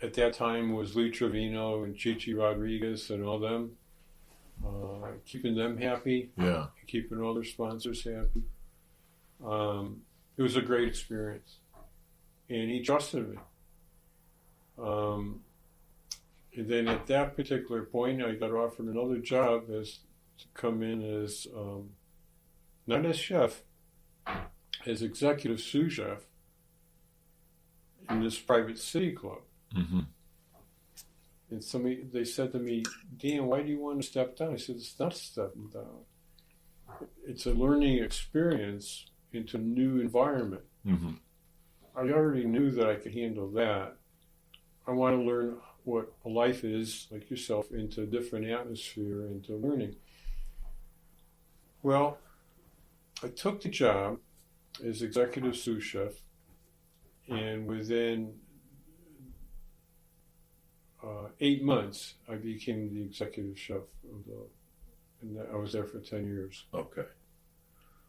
at that time was Lee Trevino and Chichi Rodriguez and all them. Keeping them happy. Yeah. Keeping all their sponsors happy. It was a great experience. And he trusted me. And then at that particular point, I got offered another job to come in as, not as chef, as executive sous chef in this private city club. Mm-hmm. And they said to me, Dan, why do you want to step down? I said, it's not stepping down. It's a learning experience into a new environment. Mm-hmm. I already knew that I could handle that. I want to learn what a life is, like yourself, into a different atmosphere, into learning. Well, I took the job as executive sous chef, and within 8 months, I became the executive chef and I was there for 10 years. Okay.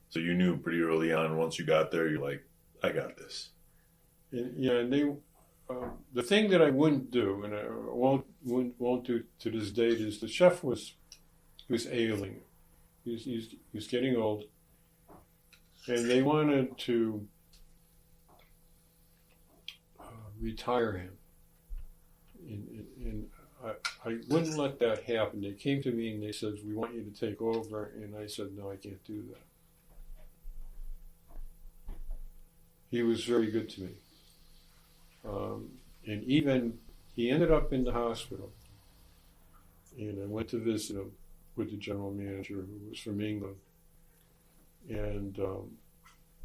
So you knew pretty early on, once you got there, you're like, I got this. And they, the thing that I wouldn't do, and I won't do to this day, is the chef was ailing. He's getting old, and they wanted to retire him. And I wouldn't let that happen. They came to me and they said, we want you to take over. And I said, no, I can't do that. He was very good to me. And even, he ended up in the hospital. And I went to visit him with the general manager, who was from England. And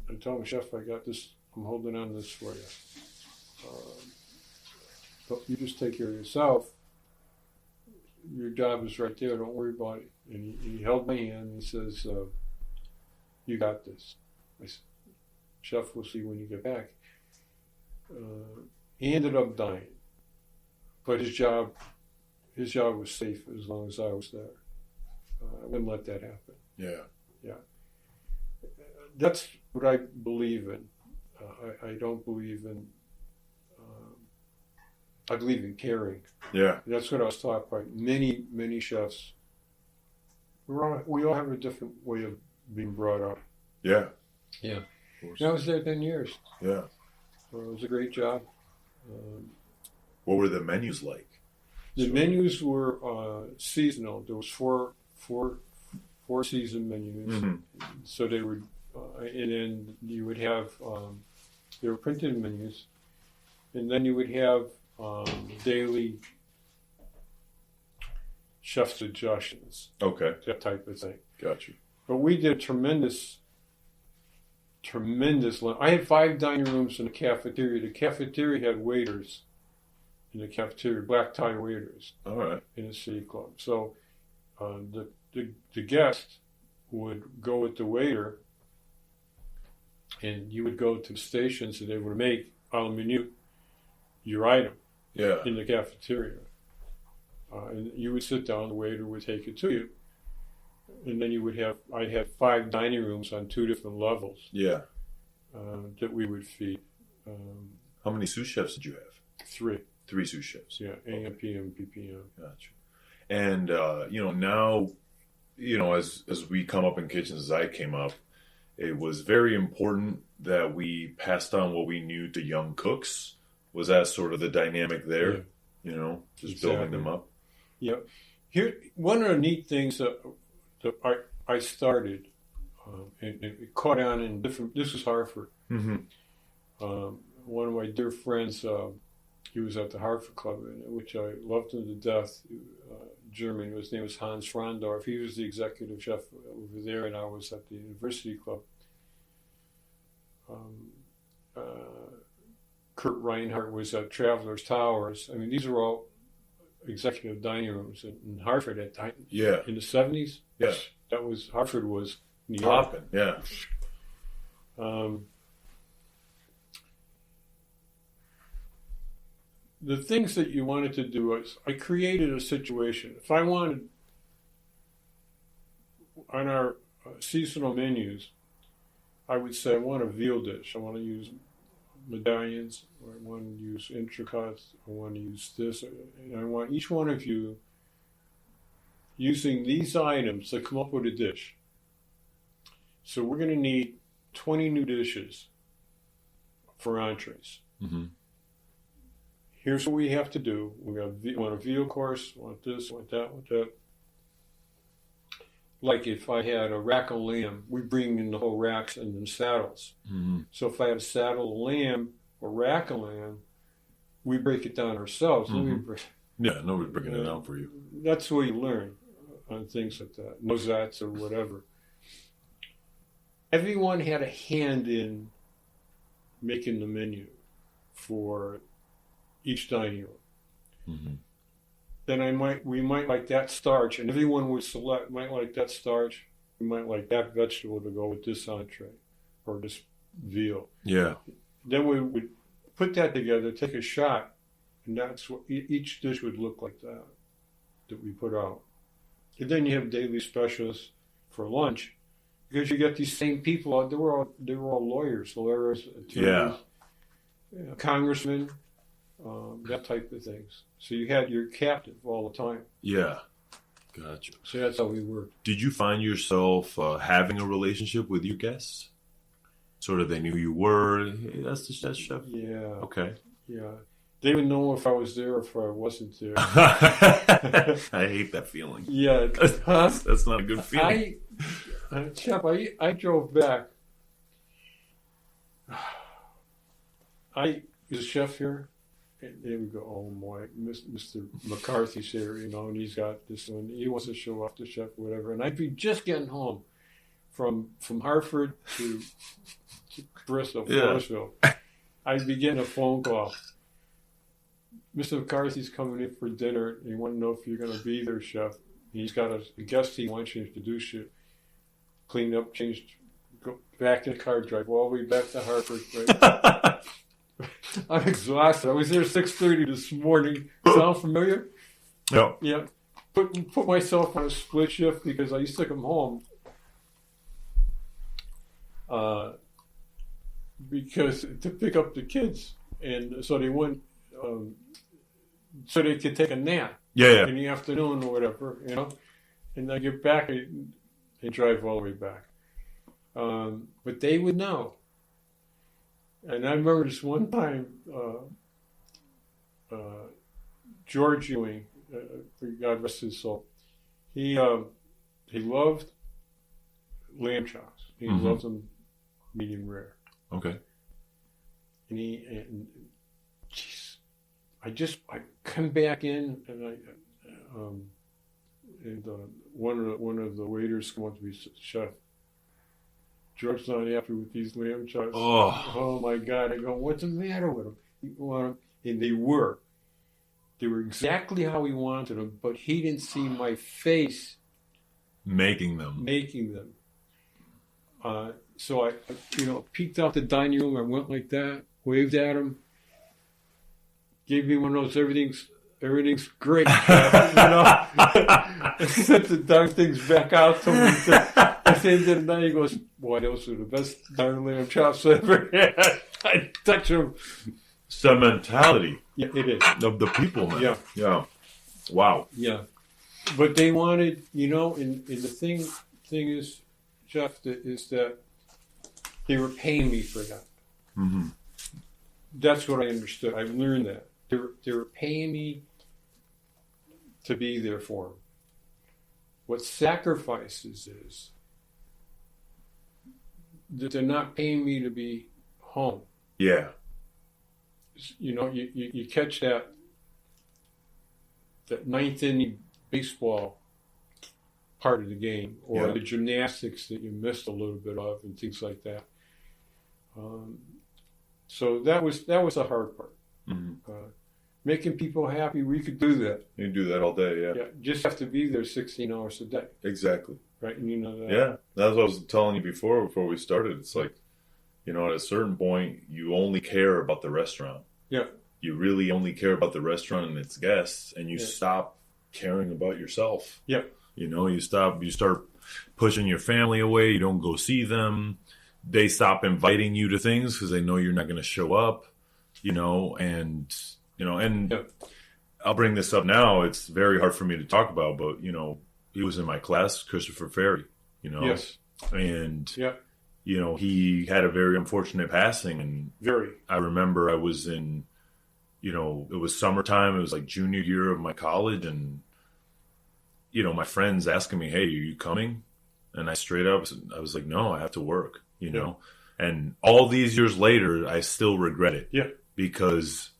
I told him, Chef, I got this, I'm holding on to this for you. But you just take care of yourself. Your job is right there. Don't worry about it. And he held my hand and he says, you got this. I said, Chef, we'll see when you get back. He ended up dying. But his job was safe as long as I was there. I wouldn't let that happen. Yeah. Yeah. That's what I believe in. I don't believe in I believe in caring. Yeah. That's what I was taught by many, many chefs. We all have a different way of being brought up. Yeah. Yeah. I was there 10 years. Yeah. So it was a great job. What were the menus like? The menus were seasonal. There was four season menus. Mm-hmm. So they would, and then you would have, they were printed menus, and then you would have daily chef suggestions. Okay. That type of thing. Got you. But we did tremendous. I had 5 dining rooms in the cafeteria. The cafeteria had waiters in the cafeteria, black tie waiters. All right. In the city club. So the guest would go with the waiter, and you would go to the stations, and they would make a la minute your item. Yeah. In the cafeteria. And you would sit down, the waiter would take it to you. And then I had 5 dining rooms on 2 different levels. Yeah. That we would feed. How many sous chefs did you have? 3. 3 sous chefs. Yeah, AM, PM, PPM. Gotcha. And, now, as we come up in kitchens, as I came up, it was very important that we passed on what we knew to young cooks. Was that sort of the dynamic there? Yeah. Just Exactly. building them up? Yeah. Here, one of the neat things that I started, and it caught on in different, this is Hartford. Mm-hmm. One of my dear friends, he was at the Hartford Club, which I loved him to death, German. His name was Hans Frondorf. He was the executive chef over there, and I was at the University Club. Kurt Reinhardt was at Travelers Towers. I mean, these are all executive dining rooms in Hartford at time. Yeah. In the 70s. Yeah. Hartford was New York. Popping. Yeah. The things that you wanted to do is, I created a situation. If I wanted, on our seasonal menus, I would say I want a veal dish. I want to use medallions, or I want to use entrecotes, I want to use this, and I want each one of you using these items to come up with a dish. So we're going to need 20 new dishes for entrees. Mm-hmm. Here's what we have to do. We want a veal course, want this, want that, want that. Like if I had a rack of lamb, we bring in the whole racks and then saddles. Mm-hmm. So if I had a saddle of lamb or rack of lamb, we break it down ourselves. Mm-hmm. Yeah, nobody's breaking it down for you. That's what you learn on things like that, Mozarts or whatever. Everyone had a hand in making the menu for each dining room. Mm-hmm. Then we might like that starch, and everyone would select, might like that starch, we might like that vegetable to go with this entree or this veal. Yeah. Then we would put that together, take a shot, and that's what each dish would look like that we put out. And then you have daily specials for lunch, because you get these same people out. They were all lawyers, attorneys, congressmen, that type of things. So you had your captive all the time. Yeah. Gotcha. So that's how we worked. Did you find yourself having a relationship with your guests? Sort of they knew who you were. Hey, that's chef. Yeah. Okay. Yeah. They would know if I was there or if I wasn't there. I hate that feeling. Yeah. That's not a good feeling. Chef, I drove back. I was a chef here. And there we go. Oh boy, Mr. McCarthy's here, and he's got this one. He wants to show off the chef, or whatever. And I'd be just getting home from Hartford to Bristol, Forestville. I'd be getting a phone call. Mr. McCarthy's coming in for dinner. And he wants to know if you're going to be there, chef. He's got a guest he wants you to introduce you. Clean up, changed, go back in the car, drive all the way back to Hartford. Right? I'm exhausted. I was there 6:30 this morning. Sound familiar? Yeah. Yeah. Put myself on a split shift because I used to come home because to pick up the kids, and so they went so they could take a nap in the afternoon or whatever, and I get back and drive all the way back. But they would know. And I remember this one time, George Ewing, God rest his soul, he loved lamb chops. He loved them medium rare. Okay. And I come back in and one of the waiters come up to me, chef, George's not happy with these lamb chops. Oh my God. I go, what's the matter with them? And they were exactly how he wanted them, but he didn't see my face making them. So I peeked out the dining room. I went like that, waved at him, gave me one of those everything's great. I sent the darn things back out to him. At the end of the night, he goes, boy, those are the best darn lamb chops I ever had. I touch them. It's the mentality. Yeah, it is. Of the people, man. Yeah. Yeah. Wow. Yeah. But they wanted, and the thing is, Jeff, is that they were paying me for that. Mm-hmm. That's what I understood. I learned that. They were paying me to be there for them. What sacrifices is that they're not paying me to be home. Yeah. You catch that ninth inning baseball part of the game, or Yeah. the gymnastics that you missed a little bit of, and things like that. So that was the hard part. Mm-hmm. Making people happy, we could do that. You do that all day, yeah. Yeah, just have to be there 16 hours a day, Exactly. right? And you know that. Yeah, that's what I was telling you before we started. It's like, you know, at a certain point, you only care about the restaurant. Yeah. You really only care about the restaurant and its guests, and you Yeah. stop caring about yourself. Yeah. You know, you start pushing your family away. You don't go see them. They stop inviting you to things because they know you're not going to show up. And Yeah. I'll bring this up now. It's very hard for me to talk about, but he was in my class, Christopher Ferry. Yes. And Yeah. He had a very unfortunate passing, and Very. I remember I was in, it was summertime. It was like junior year of my college, and my friends asking me, "Hey, are you coming?" And I straight up, I was like, "No, I have to work." And all these years later, I still regret it. Yeah. Because,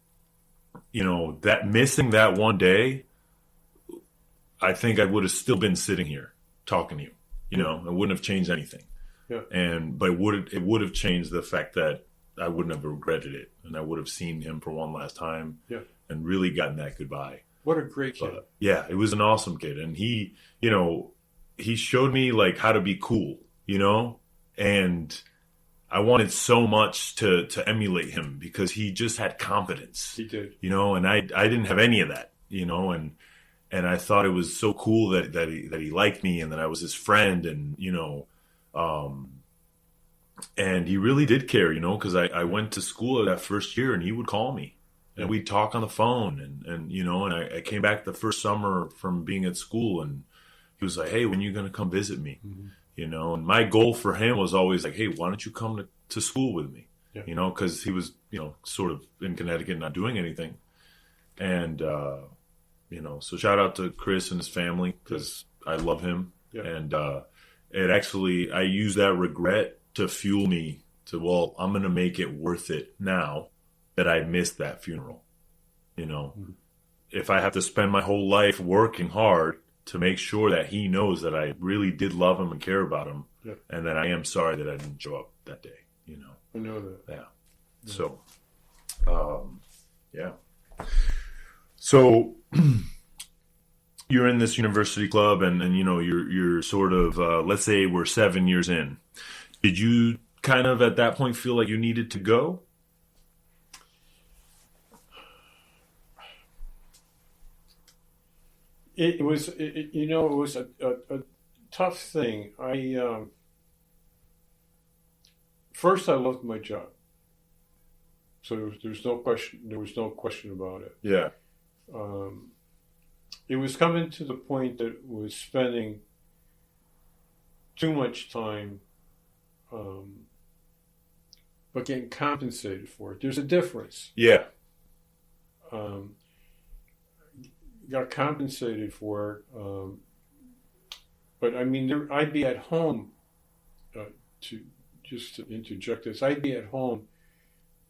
that missing that one day, I think I would have still been sitting here talking to you. It wouldn't have changed anything. Yeah. But it would have changed the fact that I wouldn't have regretted it, and I would have seen him for one last time. Yeah. And really gotten that goodbye. What a great kid. But, yeah, it was an awesome kid, and he showed me like how to be cool, and I wanted so much to emulate him because he just had confidence. He did. And I didn't have any of that, and I thought it was so cool that he liked me and that I was his friend, and and he really did care, because I went to school that first year and he would call me and we'd talk on the phone, and I came back the first summer from being at school, and he was like, "Hey, when are you going to come visit me?" Mm-hmm. And my goal for him was always like, "Hey, why don't you come to school with me?" Yeah. Because he was, sort of in Connecticut, not doing anything. And, so shout out to Chris and his family, because I love him. Yeah. And I use that regret to fuel me to, well, I'm going to make it worth it now that I missed that funeral. Mm-hmm. If I have to spend my whole life working hard to make sure that he knows that I really did love him and care about him, Yeah. and that I am sorry that I didn't show up that day, I know that. Yeah. So, yeah. So you're in this university club, and you're sort of, let's say we're 7 years in. Did you kind of at that point feel like you needed to go? It was a tough thing. First I loved my job, so there's no question. There was no question about it. Yeah. It was coming to the point that it was spending too much time, but getting compensated for it. There's a difference. Yeah. Got compensated for it, but I mean, I'd be at home. To interject this, I'd be at home.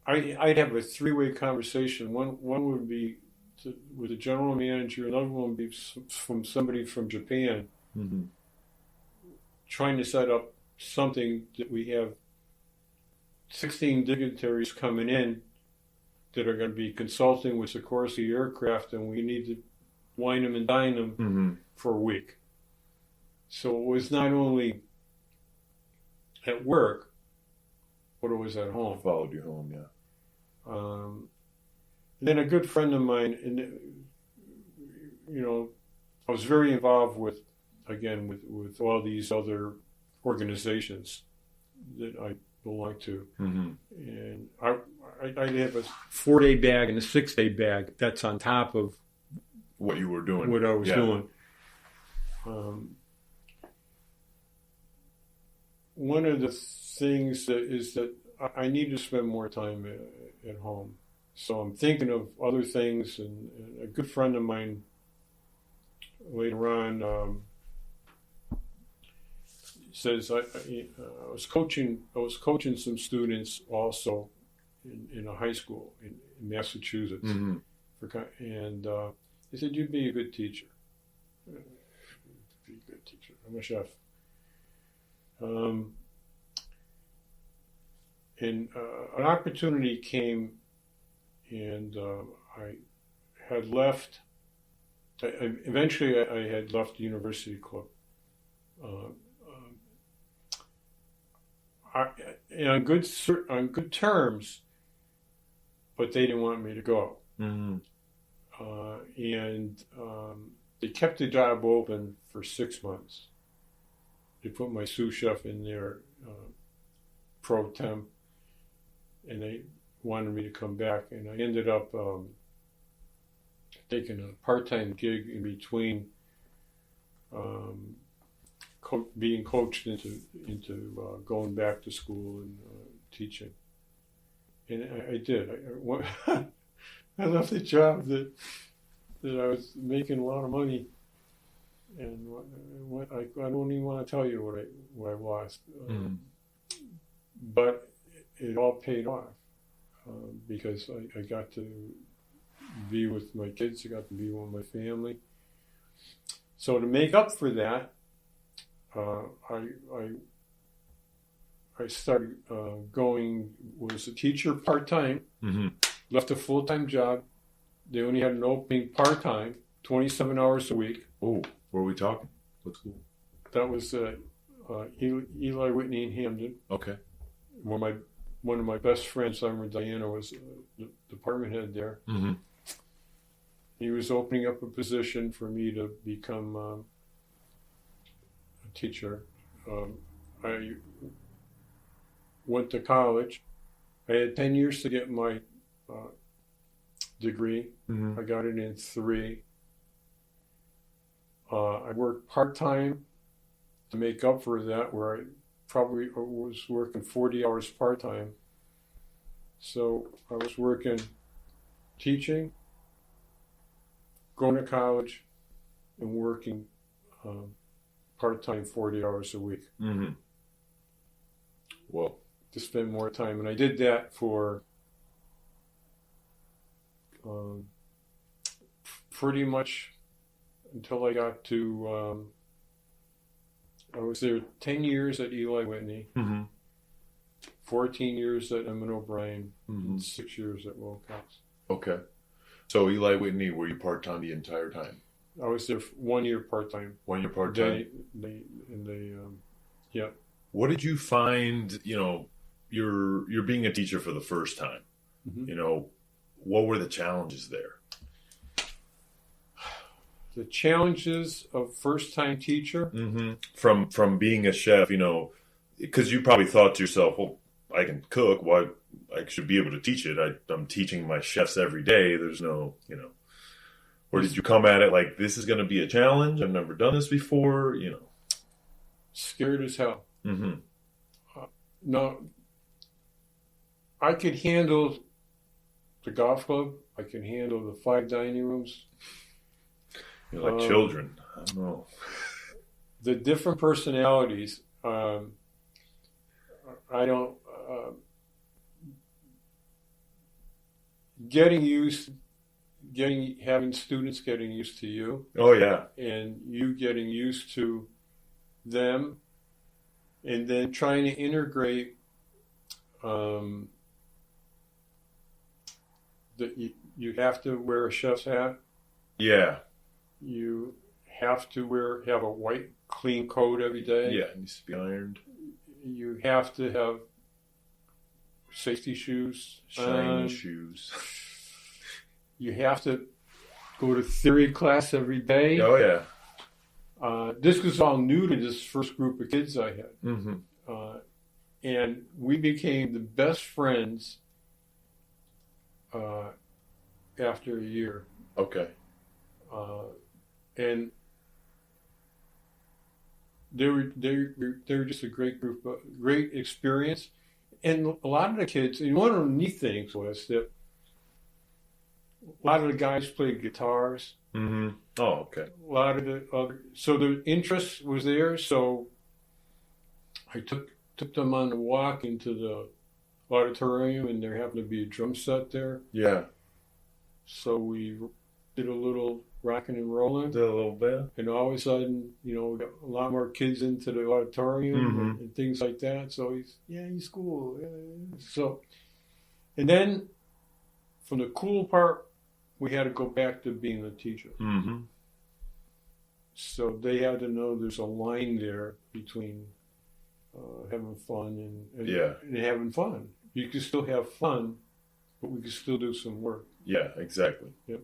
I'd have a three-way conversation. One would be with the general manager. Another one would be from somebody from Japan, Mm-hmm. trying to set up something that we have 16 dignitaries coming in that are going to be consulting with Sikorsky Aircraft, and we need to wine them and dine them Mm-hmm. for a week. So it was not only at work, but it was at home. Followed you home, yeah. Then a good friend of mine, and I was very involved with all these other organizations that I belong to, Mm-hmm. and I'd have a 4-day bag and a 6-day bag. That's on top of What you were doing. what I was Yeah. doing. One of the things is that I need to spend more time at home. So I'm thinking of other things, and a good friend of mine later on says I was coaching some students also in a high school in Massachusetts, Mm-hmm. and he said, "You'd be a good teacher." Be a good teacher. I'm a chef. And an opportunity came, and I had left. Eventually, I had left the university club. On good terms, but they didn't want me to go. Mm-hmm. And they kept the job open for 6 months. They put my sous chef in there, pro temp, and they wanted me to come back. And I ended up taking a part-time gig in between, being coached into going back to school and teaching. And I did. I left a job that I was making a lot of money, and what I don't even want to tell you what I lost, but it all paid off because I got to be with my kids. I got to be with my family. So to make up for that, I started was a teacher part-time, left a full-time job. They only had an opening part-time, 27 hours a week. Oh, what are we talking? What school? That was Eli Whitney in Hamden. Okay. Where one of my best friends, Summer Diana, was the department head there. Mm-hmm. He was opening up a position for me to become a teacher. I went to college. I had 10 years to get my degree. Mm-hmm. I got it in 3. I worked part-time to make up for that, where I probably was working 40 hours part-time. So I was working teaching, going to college, and working part-time 40 hours a week. Mm-hmm. Well, to spend more time. And I did that for pretty much until I got to, I was there 10 years at Eli Whitney, 14 years at Emmett O'Brien, and 6 years at Wilcox. Okay. So Eli Whitney, were you part-time the entire time? I was there 1 year part-time. 1 year part-time? Yeah. What did you find, you're being a teacher for the first time. Mm-hmm. What were the challenges there? The challenges of first-time teacher? From being a chef, because you probably thought to yourself, well, I can cook. Why I should be able to teach it. I'm teaching my chefs every day. There's no, Or did you come at it like, this is going to be a challenge? I've never done this before, Scared as hell. No, I could handle the golf club. I could handle the 5 dining rooms. You're like children. I don't know. The different personalities. I don't. Having students getting used to you. Oh yeah. And you getting used to them, and then trying to integrate that you have to wear a chef's hat. Yeah. You have to have a white, clean coat every day. Yeah, it needs to be ironed. You have to have safety shoes. Shiny shoes. You have to go to theory class every day. Oh, yeah. This was all new to this first group of kids I had. And we became the best friends after a year. Okay. And they were just a great group, great experience. And a lot of the kids, and one of the neat things was that a lot of the guys played guitars. Oh, okay. A lot of so the interest was there. So I took them on the walk into the auditorium, and there happened to be a drum set there. Yeah. So we did a little rocking and rolling. Did a little bit. And all of a sudden, we got a lot more kids into the auditorium and things like that. So he's cool. Yeah. So, and then from the cool part, we had to go back to being a teacher. Mm-hmm. So they had to know there's a line there between having fun and having fun. You can still have fun, but we can still do some work. Yeah, exactly. Yep.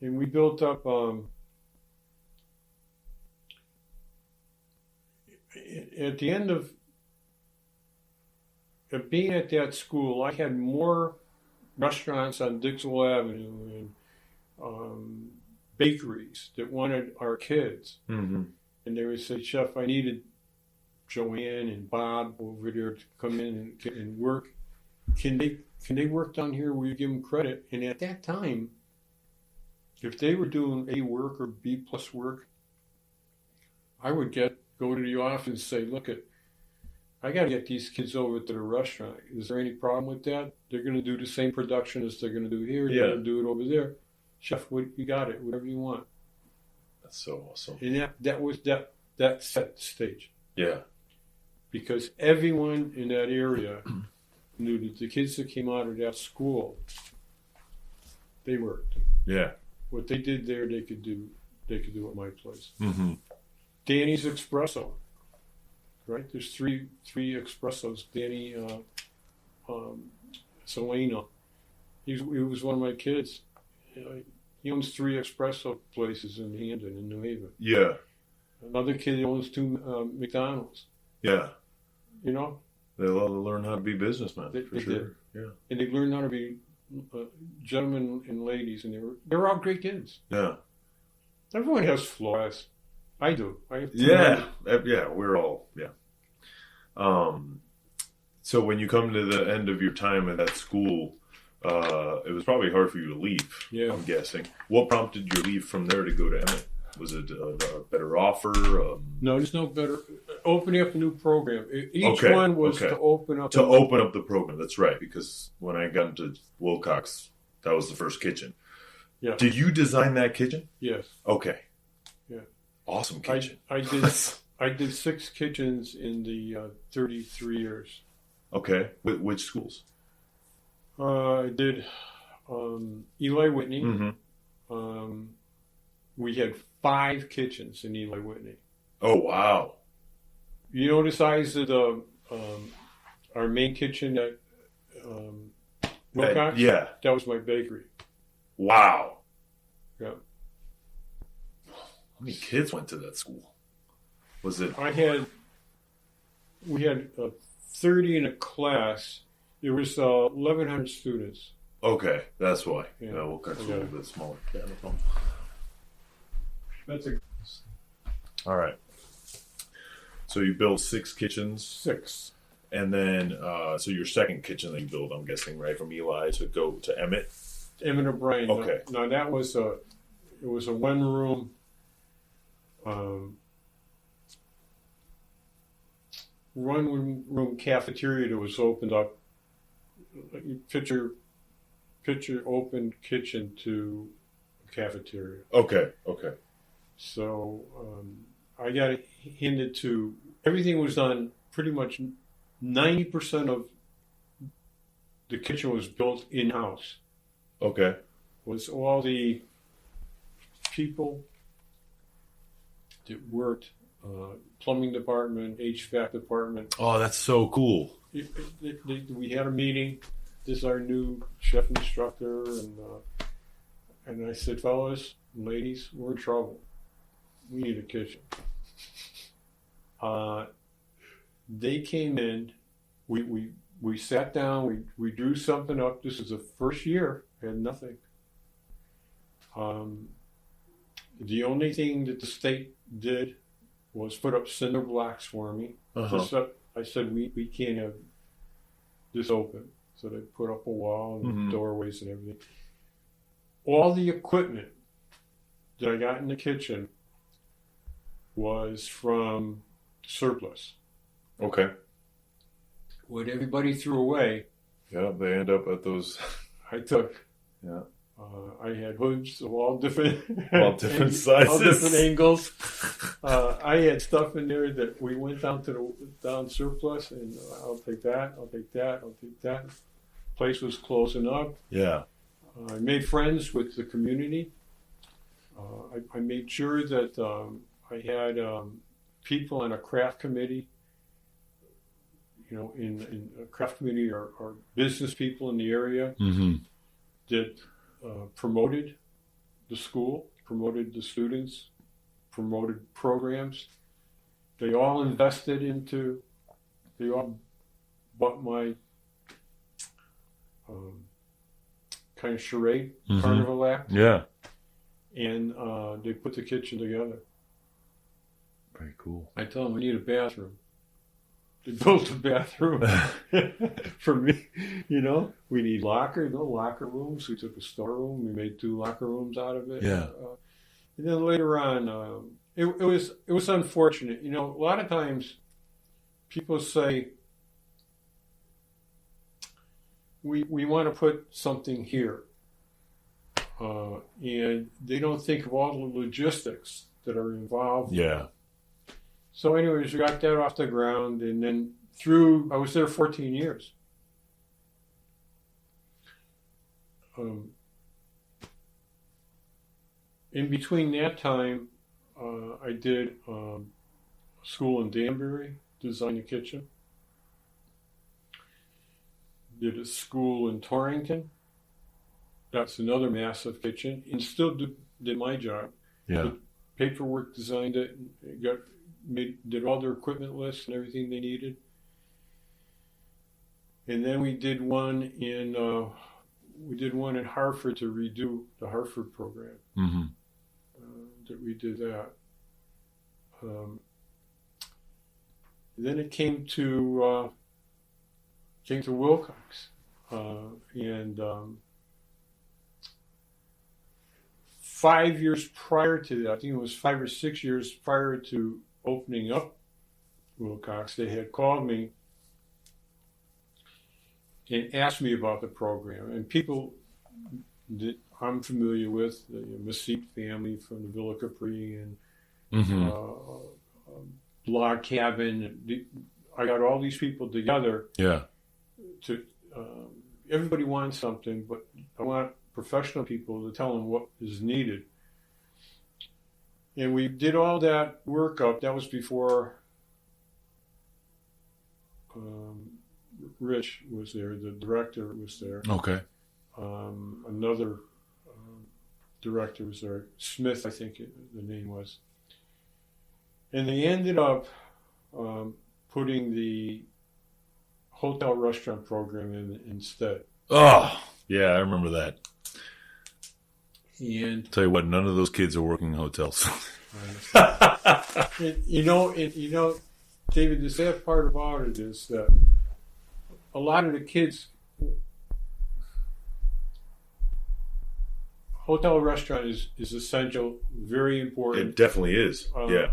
And we built up. At the end of being at that school, I had more restaurants on Dixwell Avenue and bakeries that wanted our kids. Mm-hmm. And they would say, Chef, I needed Joanne and Bob over there to come in and work. Can they work down here? Will you give them credit? And at that time, if they were doing A work or B plus work, I would go to the office and say, look, I got to get these kids over to the restaurant. Is there any problem with that? They're going to do the same production as they're going to do here. They're going to do it over there. Chef, you got it, whatever you want. That's so awesome. And that set the stage. Yeah. Because everyone in that area knew that the kids that came out of that school, they worked. Yeah. What they did there, they could do at my place. Mm-hmm. Danny's Espresso, right? There's three espressos. Danny Selena, he was one of my kids. He owns 3 espresso places in Hamden, in New Haven. Yeah. Another kid owns 2 McDonald's. Yeah. You know? They learn how to be businessmen, for sure. Did. Yeah. And they learned how to be gentlemen and ladies, and they were all great kids. Yeah. Everyone has flaws. I do. I have yeah, we're all, so when you come to the end of your time at that school, it was probably hard for you to leave, I'm guessing. What prompted your leave from there to go to Emmett? Was it a better offer? No, there's no better. Opening up a new program. Each one was to open up. Open up the program, that's right. Because when I got into Wilcox, that was the first kitchen. Yeah. Did you design that kitchen? Yes. Okay. Yeah. Awesome kitchen. I did 6 kitchens in the 33 years. Okay. Which schools? I did Eli Whitney. Mm-hmm. We had 5 kitchens in Eli Whitney. Oh, wow. You know the size of our main kitchen at Wilcox? Yeah. That was my bakery. Wow. Yeah. How many kids went to that school? Was it? We had 30 in a class. There was 1,100 students. Okay, that's why. Yeah. Wilcox was a little bit smaller. Yeah, no problem. That's All right. So you built 6 kitchens. 6. And then, so your second kitchen that you built, I'm guessing, right, from Eli to go to Emmett? Emmett O'Brien. Okay. Now that was it was a 1-room, one-room cafeteria that was opened up. You picture open kitchen to a cafeteria. Okay. So I got handed to, everything was done, pretty much 90% of the kitchen was built in-house. Okay. Was all the people that worked, plumbing department, HVAC department. Oh, that's so cool. We had a meeting. This is our new chef instructor, and I said, fellas, ladies, we're in trouble. We need a kitchen. They came in. We sat down. We drew something up. This is the first year. I had nothing. The only thing that the state did was put up cinder blocks for me. Uh-huh. I said, we can't have this open. So they put up a wall and doorways and everything. All the equipment that I got in the kitchen was from surplus. Okay. What everybody threw away, Yeah, they end up at those. I took. Yeah. I had hoods of all different All different sizes. all different angles. I had stuff in there that we went down to the down surplus, and I'll take that, I'll take that, I'll take that. Place was closing up. Yeah. I made friends with the community. I made sure that I had people on a craft committee. You know, in a craft committee are business people in the area Mm-hmm. that promoted the school, promoted the students, promoted programs. They all invested into, they all bought my kind of charade, Mm-hmm. carnival act, Yeah. and they put the kitchen together. Very cool. I tell them, I need a bathroom. They built a bathroom for me. You know, we need locker rooms. We took a storeroom. We made 2 locker rooms out of it. Yeah. And then later on, it was unfortunate. You know, a lot of times people say we want to put something here, and they don't think of all the logistics that are involved. Yeah. So anyways, we got that off the ground, and then I was there 14 years. In between that time, I did school in Danbury, designed a kitchen. Did a school in Torrington. That's another massive kitchen, and still did my job. Yeah. Did paperwork, designed it, did all their equipment lists and everything they needed. And then we did one in Hartford to redo the Hartford program. Mm-hmm. That we did that. Then it came to Wilcox, and 5 years prior to that, I think it was 5 or 6 years prior to opening up Wilcox, they had called me and asked me about the program. And people that I'm familiar with, the Mesite family from the Villa Capri and Mm-hmm. Log Cabin. I got all these people together Yeah. to. Everybody wants something, but I want professional people to tell them what is needed. And we did all that work up. That was before Rich was there. The director was there. Okay. Another director was there. Smith, I think the name was. And they ended up putting the hotel restaurant program in instead. Oh, yeah, I remember that. And Tell you what, none of those kids are working in hotels. you know, David, the sad part about it is that a lot of the kids, hotel restaurant is essential, very important. It definitely is. Yeah.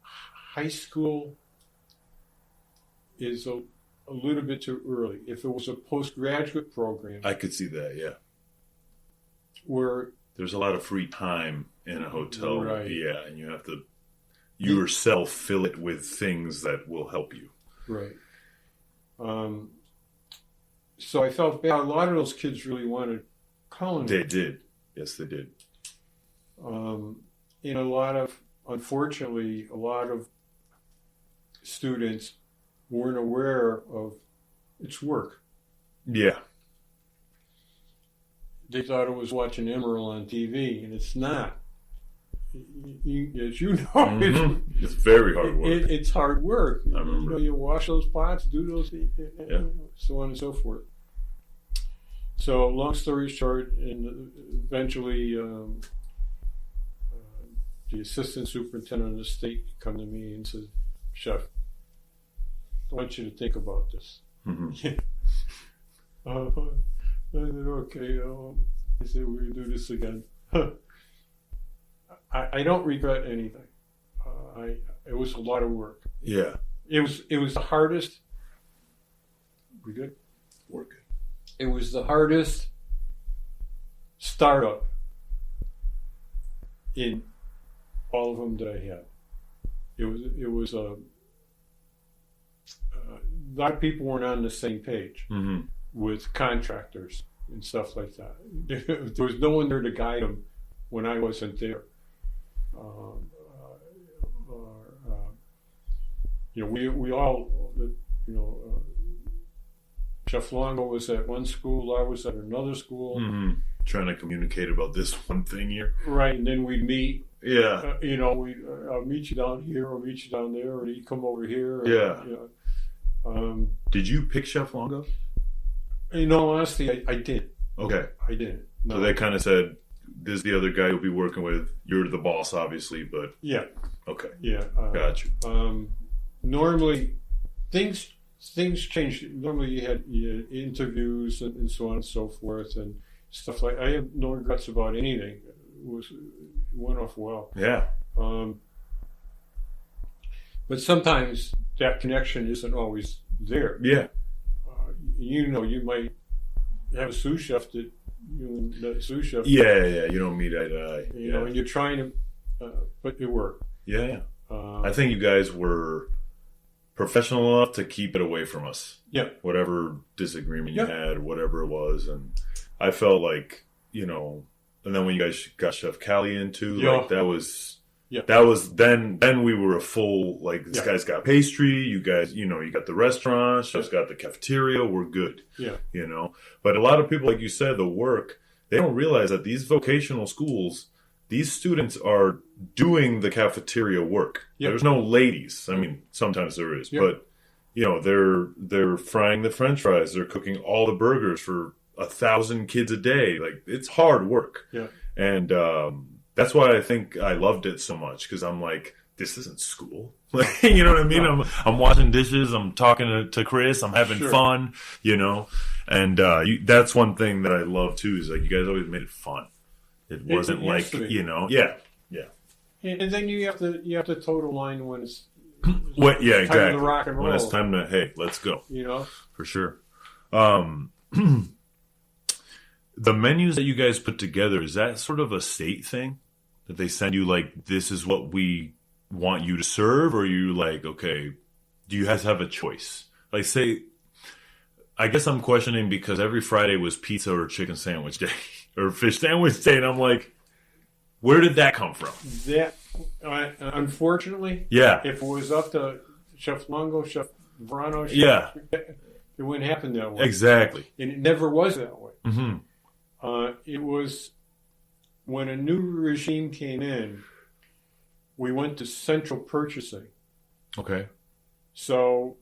High school is a little bit too early. If it was a postgraduate program I could see that, yeah. where There's a lot of free time in a hotel. Right. Yeah, and you have to yourself fill it with things that will help you. right. So I felt bad. A lot of those kids really wanted culinary. They did. Yes, they did. Unfortunately, a lot of students weren't aware of its work. Yeah. They thought it was watching Emerald on TV, and it's not. As you know, Mhm. It's very hard work. it's hard work. I remember. You wash those pots, do those, so on and so forth. So, long story short, and eventually the assistant superintendent of the state come to me and said, "Chef, I want you to think about this." Mhm. I said, "Okay." I said, "We're going to do this again." I don't regret anything. It was a lot of work. Yeah. It was the hardest. We good? Work. It was the hardest startup in all of them that I had. It was a lot of people weren't on the same page with contractors and stuff like that. There was no one there to guide them when I wasn't there. We all, Chef Longo was at one school, I was at another school. Trying to communicate about this one thing here. Right, and then we'd meet. Yeah. I'll meet you down here, or meet you down there, or you come over here. Yeah. Did you pick Chef Longo? In all honesty, I did. Okay. I did. No. So they kind of said, this is the other guy you'll be working with. You're the boss, obviously, but... Yeah. Okay. Yeah. Got you. Normally, things changed. Normally, you had interviews and so on and so forth and stuff like. I have no regrets about anything. It went off well. Yeah. But sometimes that connection isn't always there. Yeah. You might have a sous chef that the sous chef. Yeah. You don't meet eye to eye. And you're trying to, but it worked. Yeah. I think you guys were professional enough to keep it away from us. Yeah. Whatever disagreement you had, whatever it was, and I felt like, and then when you guys got Chef Callie in too, like that was then we were a full, like, this guy's got pastry, you guys, you got the restaurant, Chef's got the cafeteria, we're good. Yeah. But a lot of people, like you said, the work, they don't realize that these vocational schools, these students are doing the cafeteria work. Yep. There's no ladies. I mean, sometimes there is, but they're frying the French fries. They're cooking all the burgers for 1,000 kids a day. Like, it's hard work. Yeah. And that's why I think I loved it so much, because I'm like, this isn't school. You know what I mean? No. I'm washing dishes. I'm talking to Chris. I'm having fun. And that's one thing that I love too. Is like, you guys always made it fun. It wasn't like, yeah. And then you have to toe the line when it's exactly. time to rock and roll. When it's time to, hey, let's go. For sure. The menus that you guys put together, is that sort of a state thing that they send you? Like, this is what we want you to serve, or are you like, okay, do you guys have a choice? Like, say, I guess I'm questioning because every Friday was pizza or chicken sandwich day or fish sandwich day, and I'm like, where did that come from? That, unfortunately, if it was up to Chef Longo, Chef Varano, it wouldn't happen that way. Exactly. And it never was that way. Mm-hmm. It was when a new regime came in, we went to central purchasing. Okay. So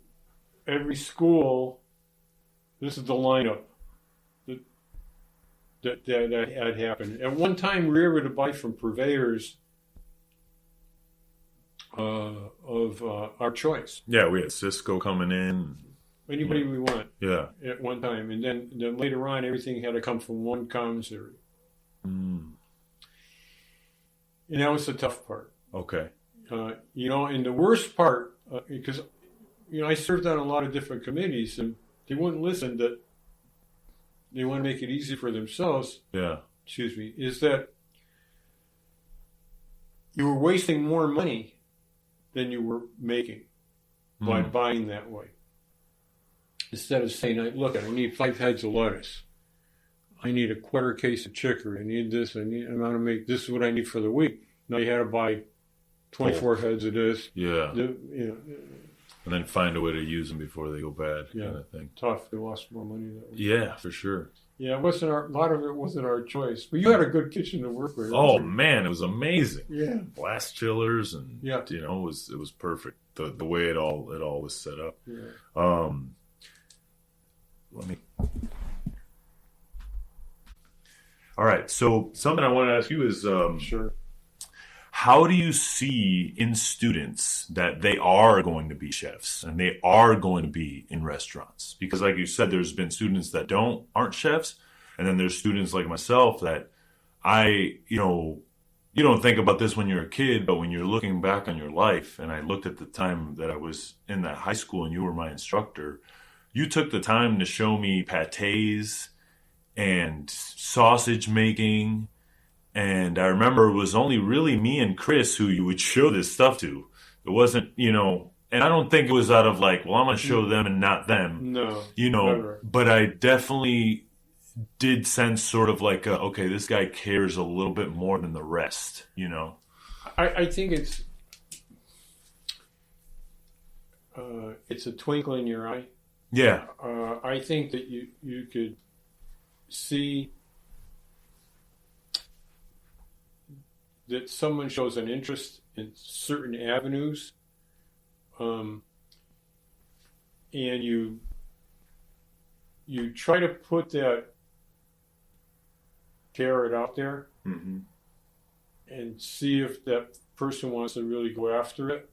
every school, this is the lineup that had happened. At one time, we were able to buy from purveyors of our choice. Yeah, we had Cisco coming in. Anybody we want. Yeah. At one time. And then later on, everything had to come from one commissary. Mm. And that was the tough part. Okay. And the worst part, because, I served on a lot of different committees, and they wouldn't listen, that they want to make it easy for themselves. Yeah. Excuse me. Is that you were wasting more money than you were making by buying that way. Instead of saying, look, I need 5 heads of lettuce. I need a quarter case of chicory. I need this. I'm going to make, this is what I need for the week. Now you had to buy 24 heads of this. Yeah. And then find a way to use them before they go bad, kind of thing. Tough. They lost more money that way. Yeah, for sure. Yeah, a lot of it wasn't our choice. But you had a good kitchen to work with. Oh, man, it was amazing. Yeah. Blast chillers, and it was perfect. The way it all was set up. Yeah. All right, so something I want to ask you is, sure. How do you see in students that they are going to be chefs and they are going to be in restaurants? Because like you said, there's been students that aren't chefs, and then there's students like myself that you don't think about this when you're a kid, but when you're looking back on your life, and I looked at the time that I was in that high school and you were my instructor, you took the time to show me pâtés and sausage making. And I remember it was only really me and Chris who you would show this stuff to. It wasn't, and I don't think it was out of like, well, I'm going to show them and not them. No. Never. But I definitely did sense sort of like, okay, this guy cares a little bit more than the rest, I think it's a twinkle in your eye. Yeah. I think that you could see that someone shows an interest in certain avenues, and you try to put that carrot out there and see if that person wants to really go after it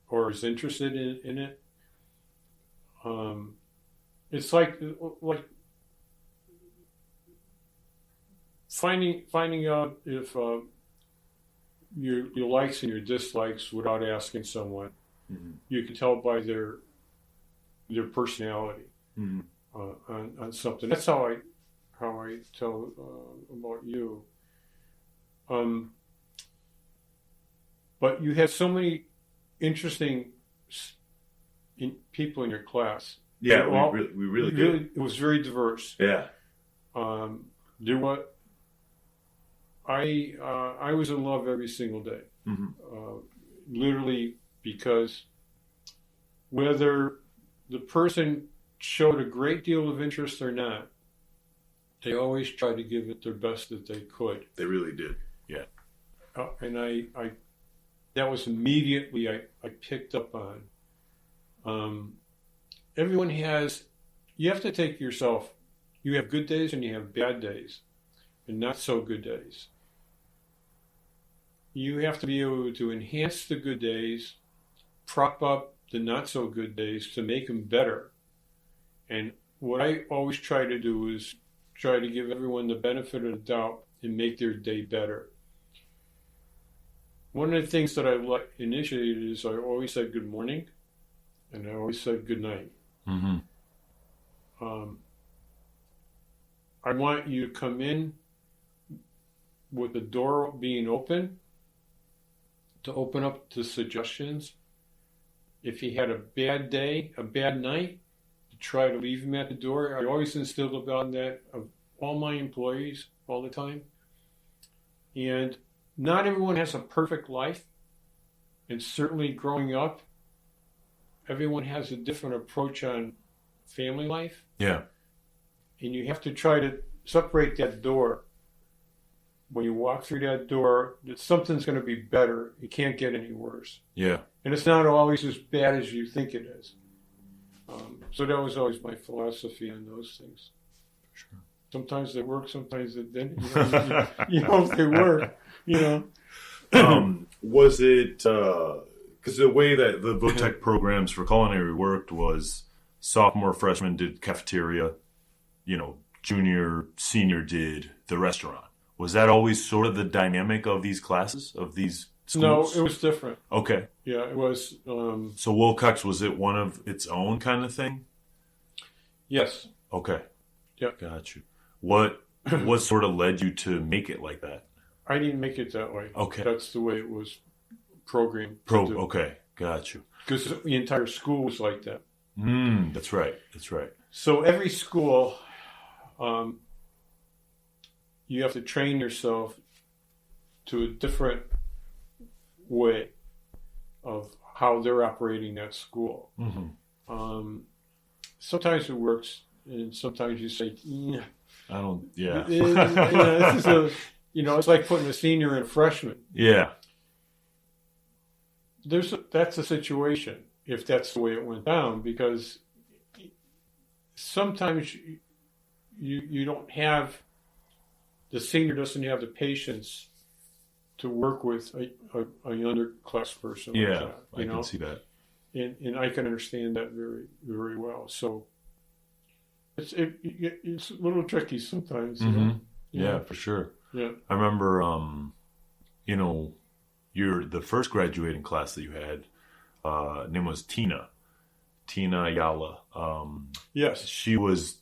or is interested in it. It's like finding out if your likes and your dislikes without asking someone. You can tell by their personality on something. That's how I tell about you. But you have so many interesting people in your class. Yeah, we really did. It was very diverse. Yeah. There was. I was in love every single day, literally, because whether the person showed a great deal of interest or not, they always tried to give it their best that they could. They really did. Yeah. And I that was immediately I picked up on. Everyone you have to take yourself, you have good days and you have bad days and not so good days. You have to be able to enhance the good days, prop up the not so good days to make them better. And what I always try to do is try to give everyone the benefit of the doubt and make their day better. One of the things that I initiated is I always said good morning and I always said good night. I want you to come in with the door being open, to open up to suggestions. If he had a bad day, a bad night, to try to leave him at the door. I always instilled about that of all my employees all the time. And not everyone has a perfect life. And certainly growing up, everyone has a different approach on family life. Yeah. And you have to try to separate that door. When you walk through that door, that something's going to be better. It can't get any worse. Yeah. And it's not always as bad as you think it is. So that was always my philosophy on those things. Sure. Sometimes they work, sometimes they didn't. You know if they work, Was it, because the way that the book tech programs for culinary worked was sophomore, freshman did cafeteria, junior, senior did the restaurant. Was that always sort of the dynamic of these classes, of these schools? No, it was different. Okay. Yeah, it was. So Wilcox, was it one of its own kind of thing? Yes. Okay. Yep. Got you. What sort of led you to make it like that? I didn't make it that way. Okay. That's the way it was programmed. Okay. Got you. Because the entire school was like that. That's right. So every school, you have to train yourself to a different way of how they're operating that school. Sometimes it works, and sometimes you say, I don't, yeah. This is it's like putting a senior and a freshman. Yeah. That's a situation, if that's the way it went down, because sometimes you don't have, the senior doesn't have the patience to work with a younger class person. Yeah, like that, I can see that. And I can understand that very, very well. So it's a little tricky sometimes. Yeah, for sure. Yeah. I remember, the first graduating class that you had, name was Tina Ayala. Yes. She was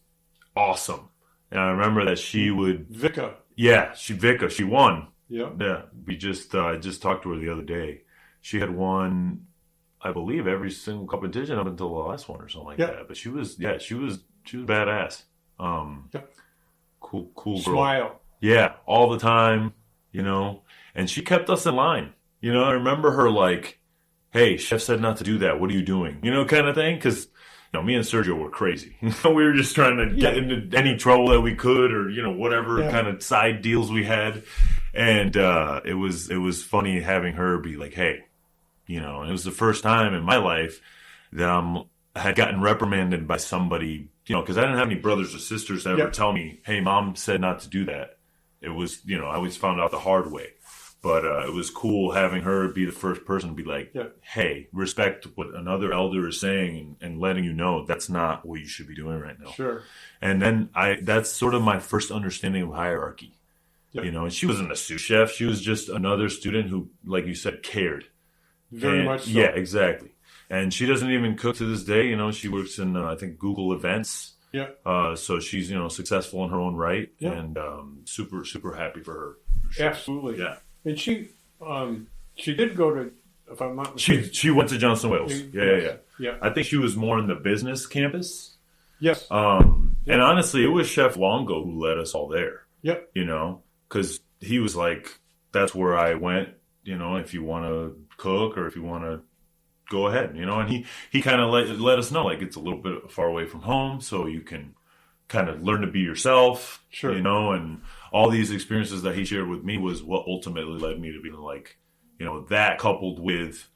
awesome. And I remember that she would, Vika. Vika, she won. Yeah. Yeah, I just talked to her the other day. She had won, I believe, every single competition up until the last one or something like Yeah. that. But she was badass. Yeah. Cool girl. Smile. Yeah, all the time, and she kept us in line. I remember her like, "Hey, chef said not to do that. What are you doing?" Kind of thing. Because me and Sergio were crazy. We were just trying to get into any trouble that we could, or whatever kind of side deals we had. And it was funny having her be like, "Hey," and it was the first time in my life that I had gotten reprimanded by somebody, because I didn't have any brothers or sisters that ever tell me, "Hey, mom said not to do that." It was, I always found out the hard way. But it was cool having her be the first person to be like, "Hey, respect what another elder is saying and letting you know that's not what you should be doing right now." Sure. And then that's sort of my first understanding of hierarchy. And she wasn't a sous chef. She was just another student who, like you said, cared. Very much so. Yeah, exactly. And she doesn't even cook to this day. She works in, I think, Google Events. Yeah. So she's, successful in her own right. Yeah. And super, super happy for her. For sure. Absolutely. Yeah. And she did go to, if I'm not mistaken. She went to Johnson Wales. Yeah. Yeah. I think she was more in the business campus. Yes. And honestly, it was Chef Longo who led us all there. Yep. Because he was like, "That's where I went, if you want to cook or if you want to go ahead, and he kind of let us know, like, it's a little bit far away from home, so you can kind of learn to be yourself, sure. And all these experiences that he shared with me was what ultimately led me to be like, that coupled with,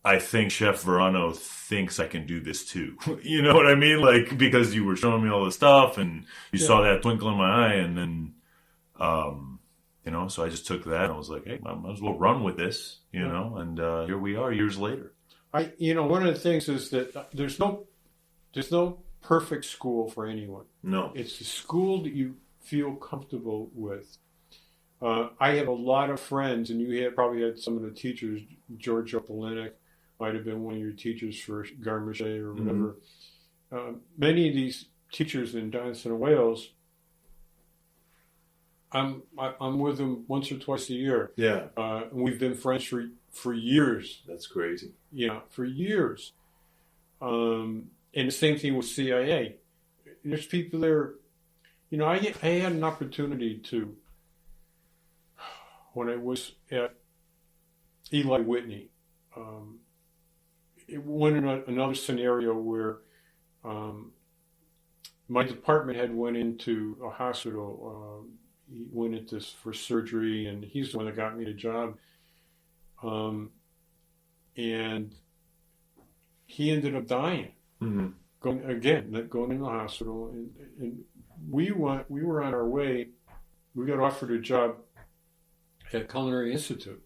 I think Chef Varano thinks I can do this too. You know what I mean? Like, because you were showing me all this stuff and you saw that twinkle in my eye, and then, so I just took that and I was like, "Hey, I might as well run with this, and here we are years later." One of the things is that there's no perfect school for anyone. No. It's the school that you feel comfortable with. I have a lot of friends, and you probably had some of the teachers. George Opelinic might have been one of your teachers for Garmache or whatever. Mm-hmm. Many of these teachers in Johnson Wales, I'm with them once or twice a year. Yeah. And we've been friends for years. That's crazy. Yeah, for years. And the same thing with CIA. There's people there. I had an opportunity to, when I was at Eli Whitney, it went in another scenario where my department had went into a hospital. He went into for surgery, and he's the one that got me the job. And he ended up dying. Mm-hmm. Going in the hospital, and we were on our way. We got offered a job at Culinary Institute.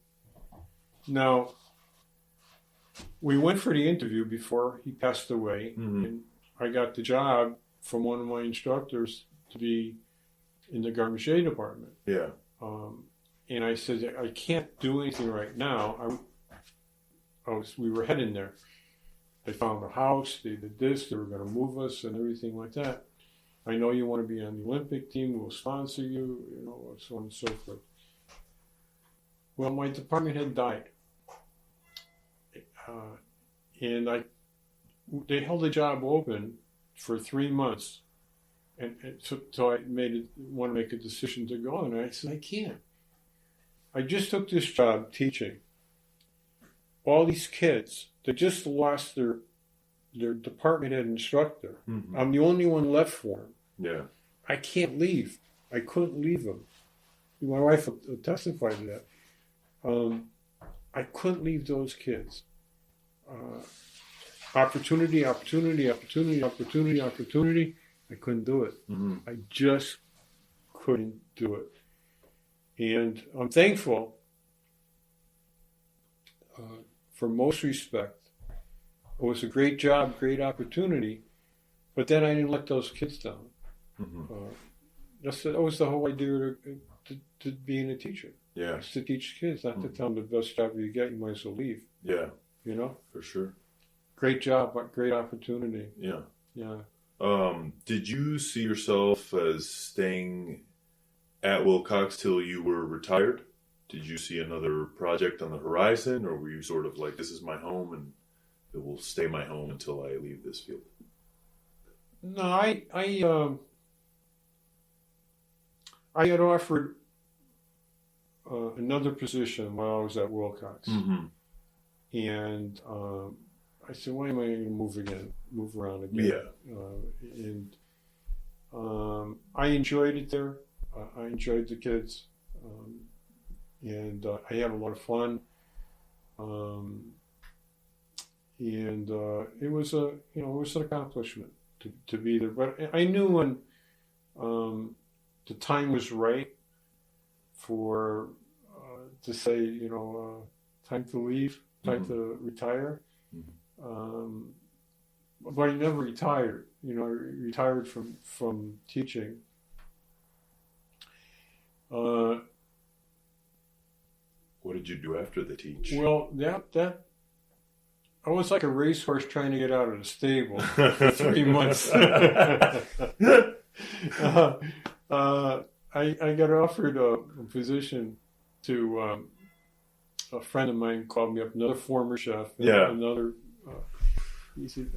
Now, we went for the interview before he passed away, and I got the job from one of my instructors to be in the Garmache department. Yeah. And I said, "I can't do anything right now." We were heading there. They found a house, they did this, they were going to move us and everything like that. "I know you want to be on the Olympic team, we'll sponsor you, so on and so forth." Well, my department had died. And they held the job open for 3 months. And so I want to make a decision to go, and I said, "I can't. I just took this job teaching. All these kids, they just lost their department head instructor. Mm-hmm. I'm the only one left for them. Yeah. I can't leave. I couldn't leave them." My wife will testify to that. I couldn't leave those kids. Opportunity. I couldn't do it. Mm-hmm. I just couldn't do it. And I'm thankful for most respect. It was a great job, great opportunity, but then I didn't let those kids down. Mm-hmm. That was the whole idea to being a teacher. Yeah. It's to teach kids, not to tell them the best job you get, you might as well leave. Yeah. For sure. Great job, great opportunity. Yeah. Yeah. Did you see yourself as staying at Wilcox till you were retired? Did you see another project on the horizon, or were you sort of like, this is my home and it will stay my home until I leave this field? No, I had offered another position while I was at Wilcox, Mm-hmm. and I said, "Why am I going to move around again?" Yeah. And I enjoyed it there. I enjoyed the kids, and I had a lot of fun. And it was an accomplishment to be there. But I knew when the time was right for to say, time to leave, time Mm-hmm. to retire. Mm-hmm. But I never retired. I retired from teaching. What did you do after the teach? Well, that I was like a racehorse trying to get out of the stable for 3 months. I got offered a position to a friend of mine called me up, another former chef. Yeah. He said,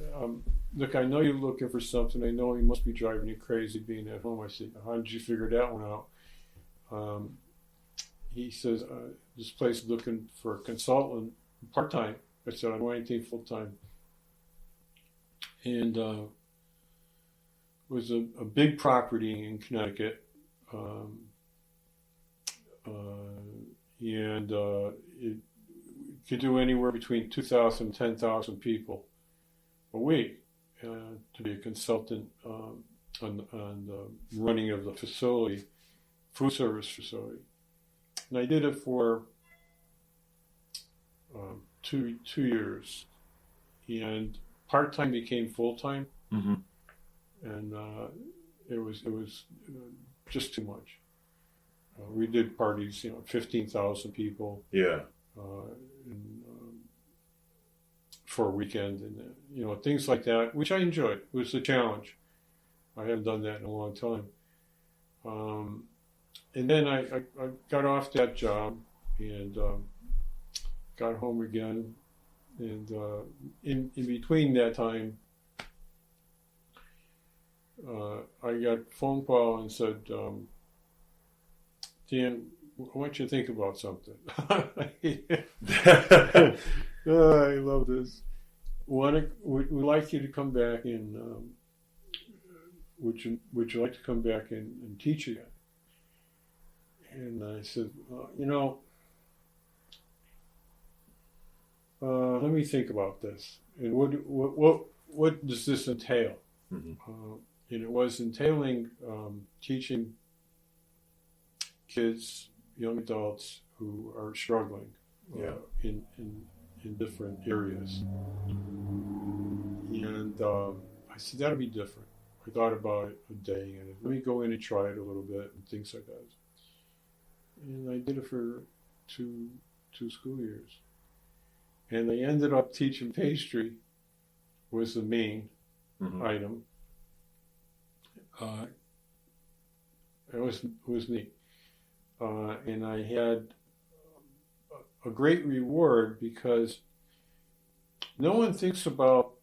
"Look, I know you're looking for something. I know you must be driving you crazy being at home." I said, "How did you figure that one out?" He says, "This place is looking for a consultant part-time." I said, "I don't want anything full-time." And it was a big property in Connecticut. And it could do anywhere between 2,000 and 10,000 people a week to be a consultant on the running of the facility, food service facility. And I did it for 2 years, and part-time became full-time, Mm-hmm. and it was just too much. We did parties, 15,000 people Yeah. for a weekend, and things like that, which I enjoyed. It was a challenge. I haven't done that in a long time. And then I got off that job and got home again. And in between that time, I got a phone call and said, "Dan, I want you to think about something." I love this. Would like you to come back and would you like to come back and teach again? And I said, let me think about this. And what does this entail? Mm-hmm. And it was entailing teaching kids, young adults who are struggling in different areas. And I said, that'll be different. I thought about it a day, and let me go in and try it a little bit, and things like that. And I did it for two school years. And I ended up teaching pastry was the main Mm-hmm. item. It was neat. And I had a great reward because no one thinks about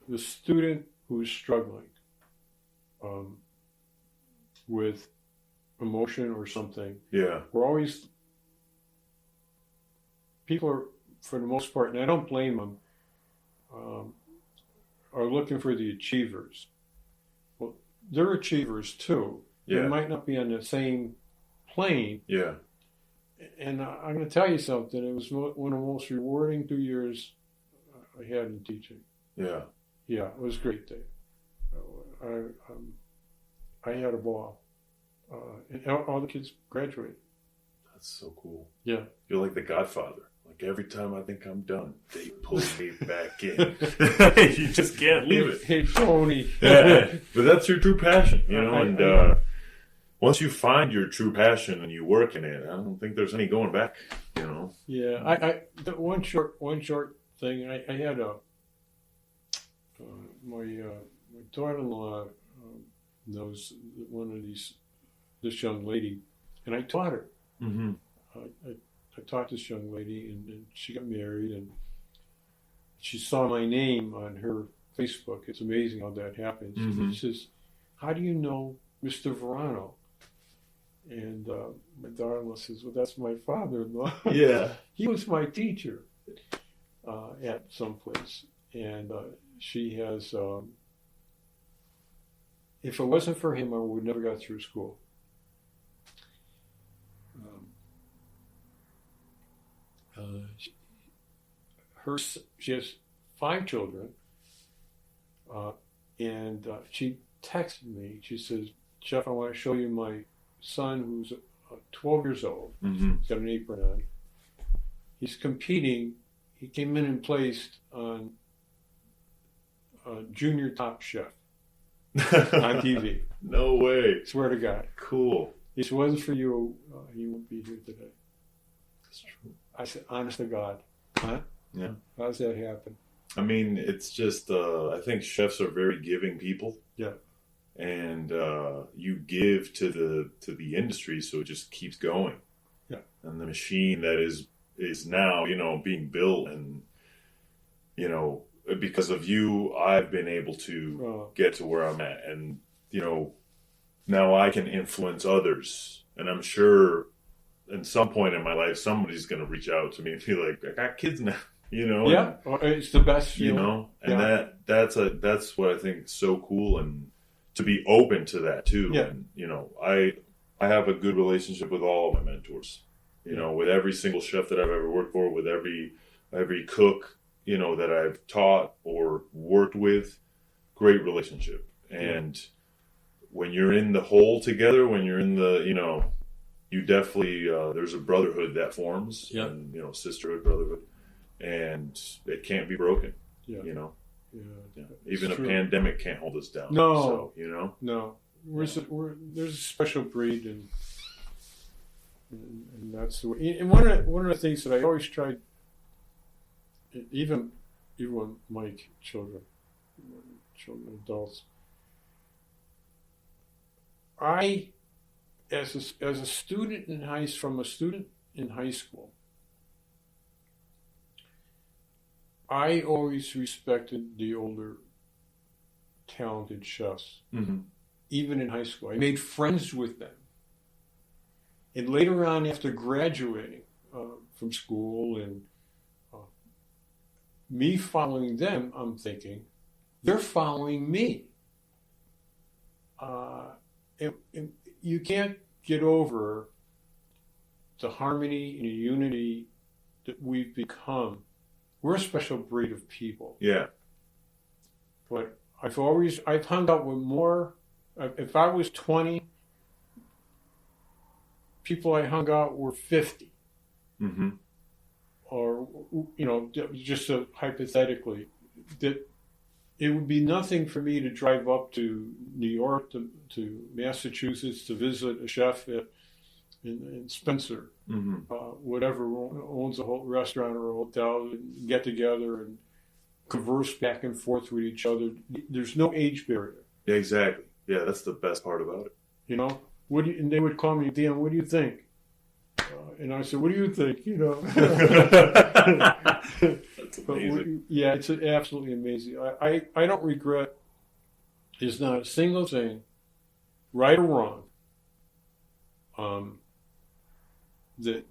the student who's struggling with emotion or something. Yeah. People are, for the most part, and I don't blame them, are looking for the achievers. Well, they're achievers too. Yeah. They might not be on the same plane. Yeah. And I'm going to tell you something. It was one of the most rewarding 2 years I had in teaching. Yeah. Yeah, it was a great day. I had a ball. And all the kids graduated. That's so cool. Yeah. You're like the Godfather. Like every time I think I'm done, they pull me back in. You just can't leave it. Hey, Tony. Yeah, but that's your true passion, and once you find your true passion and you work in it, I don't think there's any going back, Yeah, one short thing. I had my daughter-in-law knows this young lady, and I taught her. Mm-hmm. I taught this young lady, and she got married, and she saw my name on her Facebook. It's amazing how that happens. Mm-hmm. She says, "How do you know Mr. Varano?" And my daughter-in-law says, "Well, that's my father-in-law. Yeah. He was my teacher at some place." And she has, if it wasn't for him, I would never got through school. She has 5 children, and she texted me. She says, "Jeff, I want to show you my son who's 12 years old. Mm-hmm. He's got an apron on. He's competing. He came in and placed on Junior Top Chef on TV. No way. Swear to God. Cool. If it wasn't for you, he wouldn't be here today." That's true. I said, "Honest to God, huh? Yeah. How's that happen?" I mean, it's just, I think chefs are very giving people. Yeah. And you give to the industry, so it just keeps going. Yeah. And the machine that is now, being built, and, because of you, I've been able to get to where I'm at. And, now I can influence others. And I'm sure at some point in my life, somebody's going to reach out to me and be like, "I got kids now." Yeah, it's the best feeling. And Yeah. that's what I think is so cool, and to be open to that too. Yeah. And I have a good relationship with all of my mentors. With every single chef that I've ever worked for, with every cook, that I've taught or worked with, great relationship. And when you're in the whole together, when you're in the, you definitely there's a brotherhood that forms, Yeah. and sisterhood, brotherhood. And it can't be broken, Yeah. Yeah. Yeah. Even a true. pandemic can't hold us down. No. So, No, there's a special breed, and that's the way. And one of the things that I always tried, even when my children, adults, I, as a student in high school, I always respected the older, talented chefs, Mm-hmm. even in high school. I made friends with them. And later on, after graduating from school and me following them, I'm thinking, they're following me. And you can't get over the harmony and the unity that we've become. We're a special breed of people. Yeah. But I've hung out with more, if I was 20, people I hung out were 50. Mm-hmm. Or, just hypothetically, that it would be nothing for me to drive up to New York, to Massachusetts, to visit a chef in Spencer, Mm-hmm. whatever, owns a whole restaurant or a hotel, and get together and converse back and forth with each other. There's no age barrier. Yeah, exactly. Yeah, that's the best part about it. And they would call me, "Dan, what do you think?" And I said, "What do you think?" That's amazing. Yeah, it's absolutely amazing. I don't regret. There's not a single thing, right or wrong, that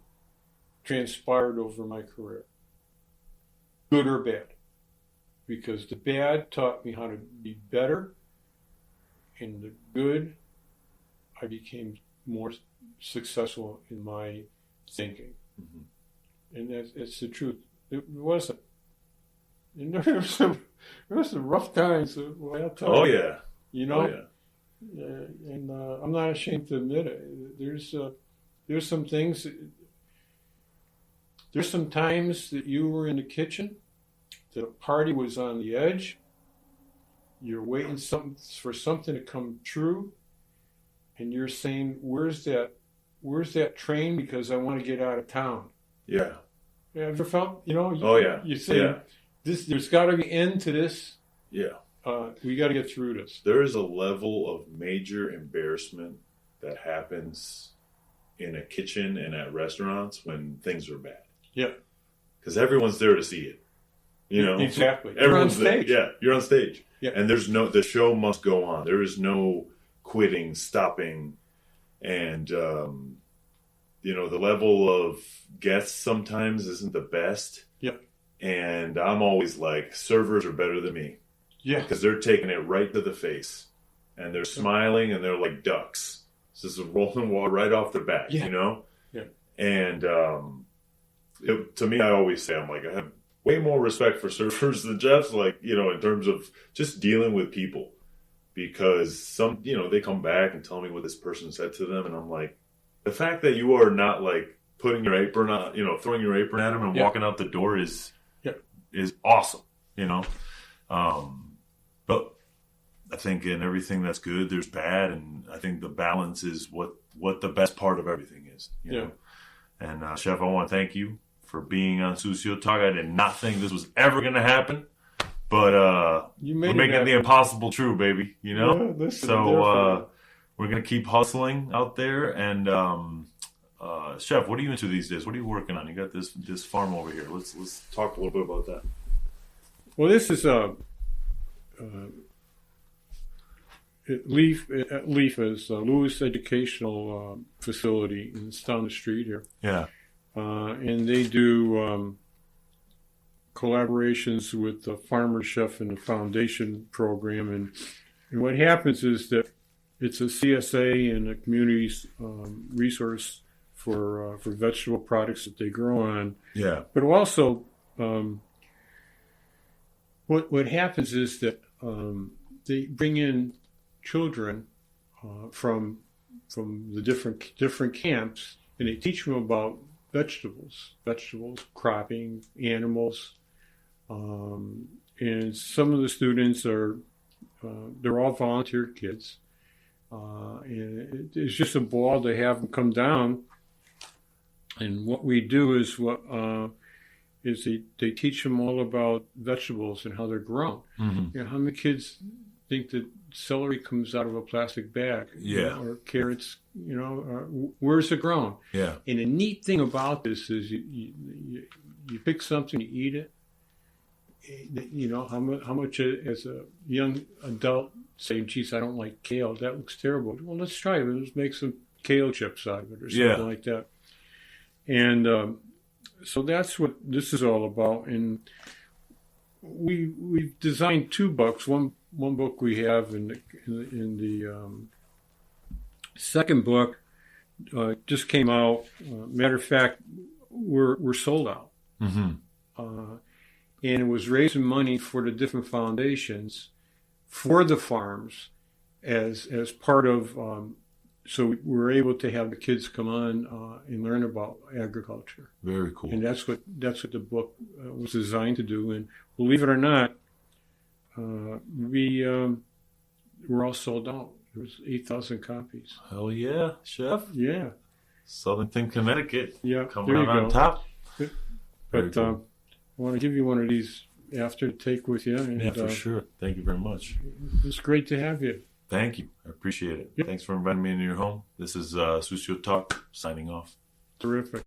transpired over my career, good or bad, because the bad taught me how to be better, and the good, I became more successful in my thinking. Mm-hmm. And it's the truth. It wasn't. And there were some rough times. I'll tell you. Oh yeah. Oh yeah. And I'm not ashamed to admit it. There's some things. There's some times that you were in the kitchen, that a party was on the edge. You're waiting for something to come true, and you're saying, "Where's that train? Because I want to get out of town." Yeah. Have you ever felt? Oh yeah. You say, Yeah. "There's got to be an end to this." Yeah. We got to get through this. There is a level of major embarrassment that happens in a kitchen and at restaurants when things are bad. Yeah. Because everyone's there to see it. You know? Exactly. Everyone's You're on stage. there. Yeah, you're on stage. Yeah. And the show must go on. There is no quitting, stopping. And, the level of guests sometimes isn't the best. Yep. And I'm always like, servers are better than me. Yeah. Because they're taking it right to the face. And they're smiling and they're like ducks. This is a rolling wall right off the bat, Yeah. you know? Yeah. And to me, I always say, I'm like, I have way more respect for servers than chefs, like, in terms of just dealing with people. Because they come back and tell me what this person said to them. And I'm like, the fact that you are not like putting your apron on, throwing your apron at them and walking out the door is awesome, But I think in everything that's good, there's bad. And I think the balance is what the best part of everything is, you know? And Chef, I want to thank you for being on Sucio Talk. I did not think this was ever going to happen. But we're making the impossible true, baby. Yeah, listen, so we're gonna keep hustling out there. And Chef, what are you into these days? What are you working on? You got this farm over here. Let's talk a little bit about that. Well, this is Leaf is Lewis Educational Facility. It's down the street here. Yeah. And they do collaborations with the Farmer Chef and the Foundation program. And what happens is that it's a CSA and a community resource for vegetable products that they grow on. Yeah. But also, what happens is that they bring in children from the different camps, and they teach them about vegetables, cropping, animals, and some of the students are they're all volunteer kids, and it's just a ball to have them come down. And what we do is they teach them all about vegetables and how they're grown. Mm-hmm. How many kids think that celery comes out of a plastic bag? Yeah. Or carrots, where's it grown? Yeah. And the neat thing about this is you pick something, you eat it. How much as a young adult saying, geez, I don't like kale. That looks terrible. Well, let's try it. Let's make some kale chips out of it or something like that. And so that's what this is all about. And we've designed 2 books. One book we have in the second book just came out. Matter of fact, we're sold out. Mm-hmm. And it was raising money for the different foundations for the farms as part of. So we were able to have the kids come on and learn about agriculture. Very cool. And that's what the book was designed to do. And believe it or not, we're all sold out. There was 8,000 copies. Hell yeah, Chef. Yeah. Southern Connecticut. Yeah. Coming out on top. But cool. I want to give you one of these after to take with you. And, Yeah, for sure. Thank you very much. It's great to have you. Thank you. I appreciate it. Yep. Thanks for inviting me into your home. This is Sucio Talk signing off. Terrific.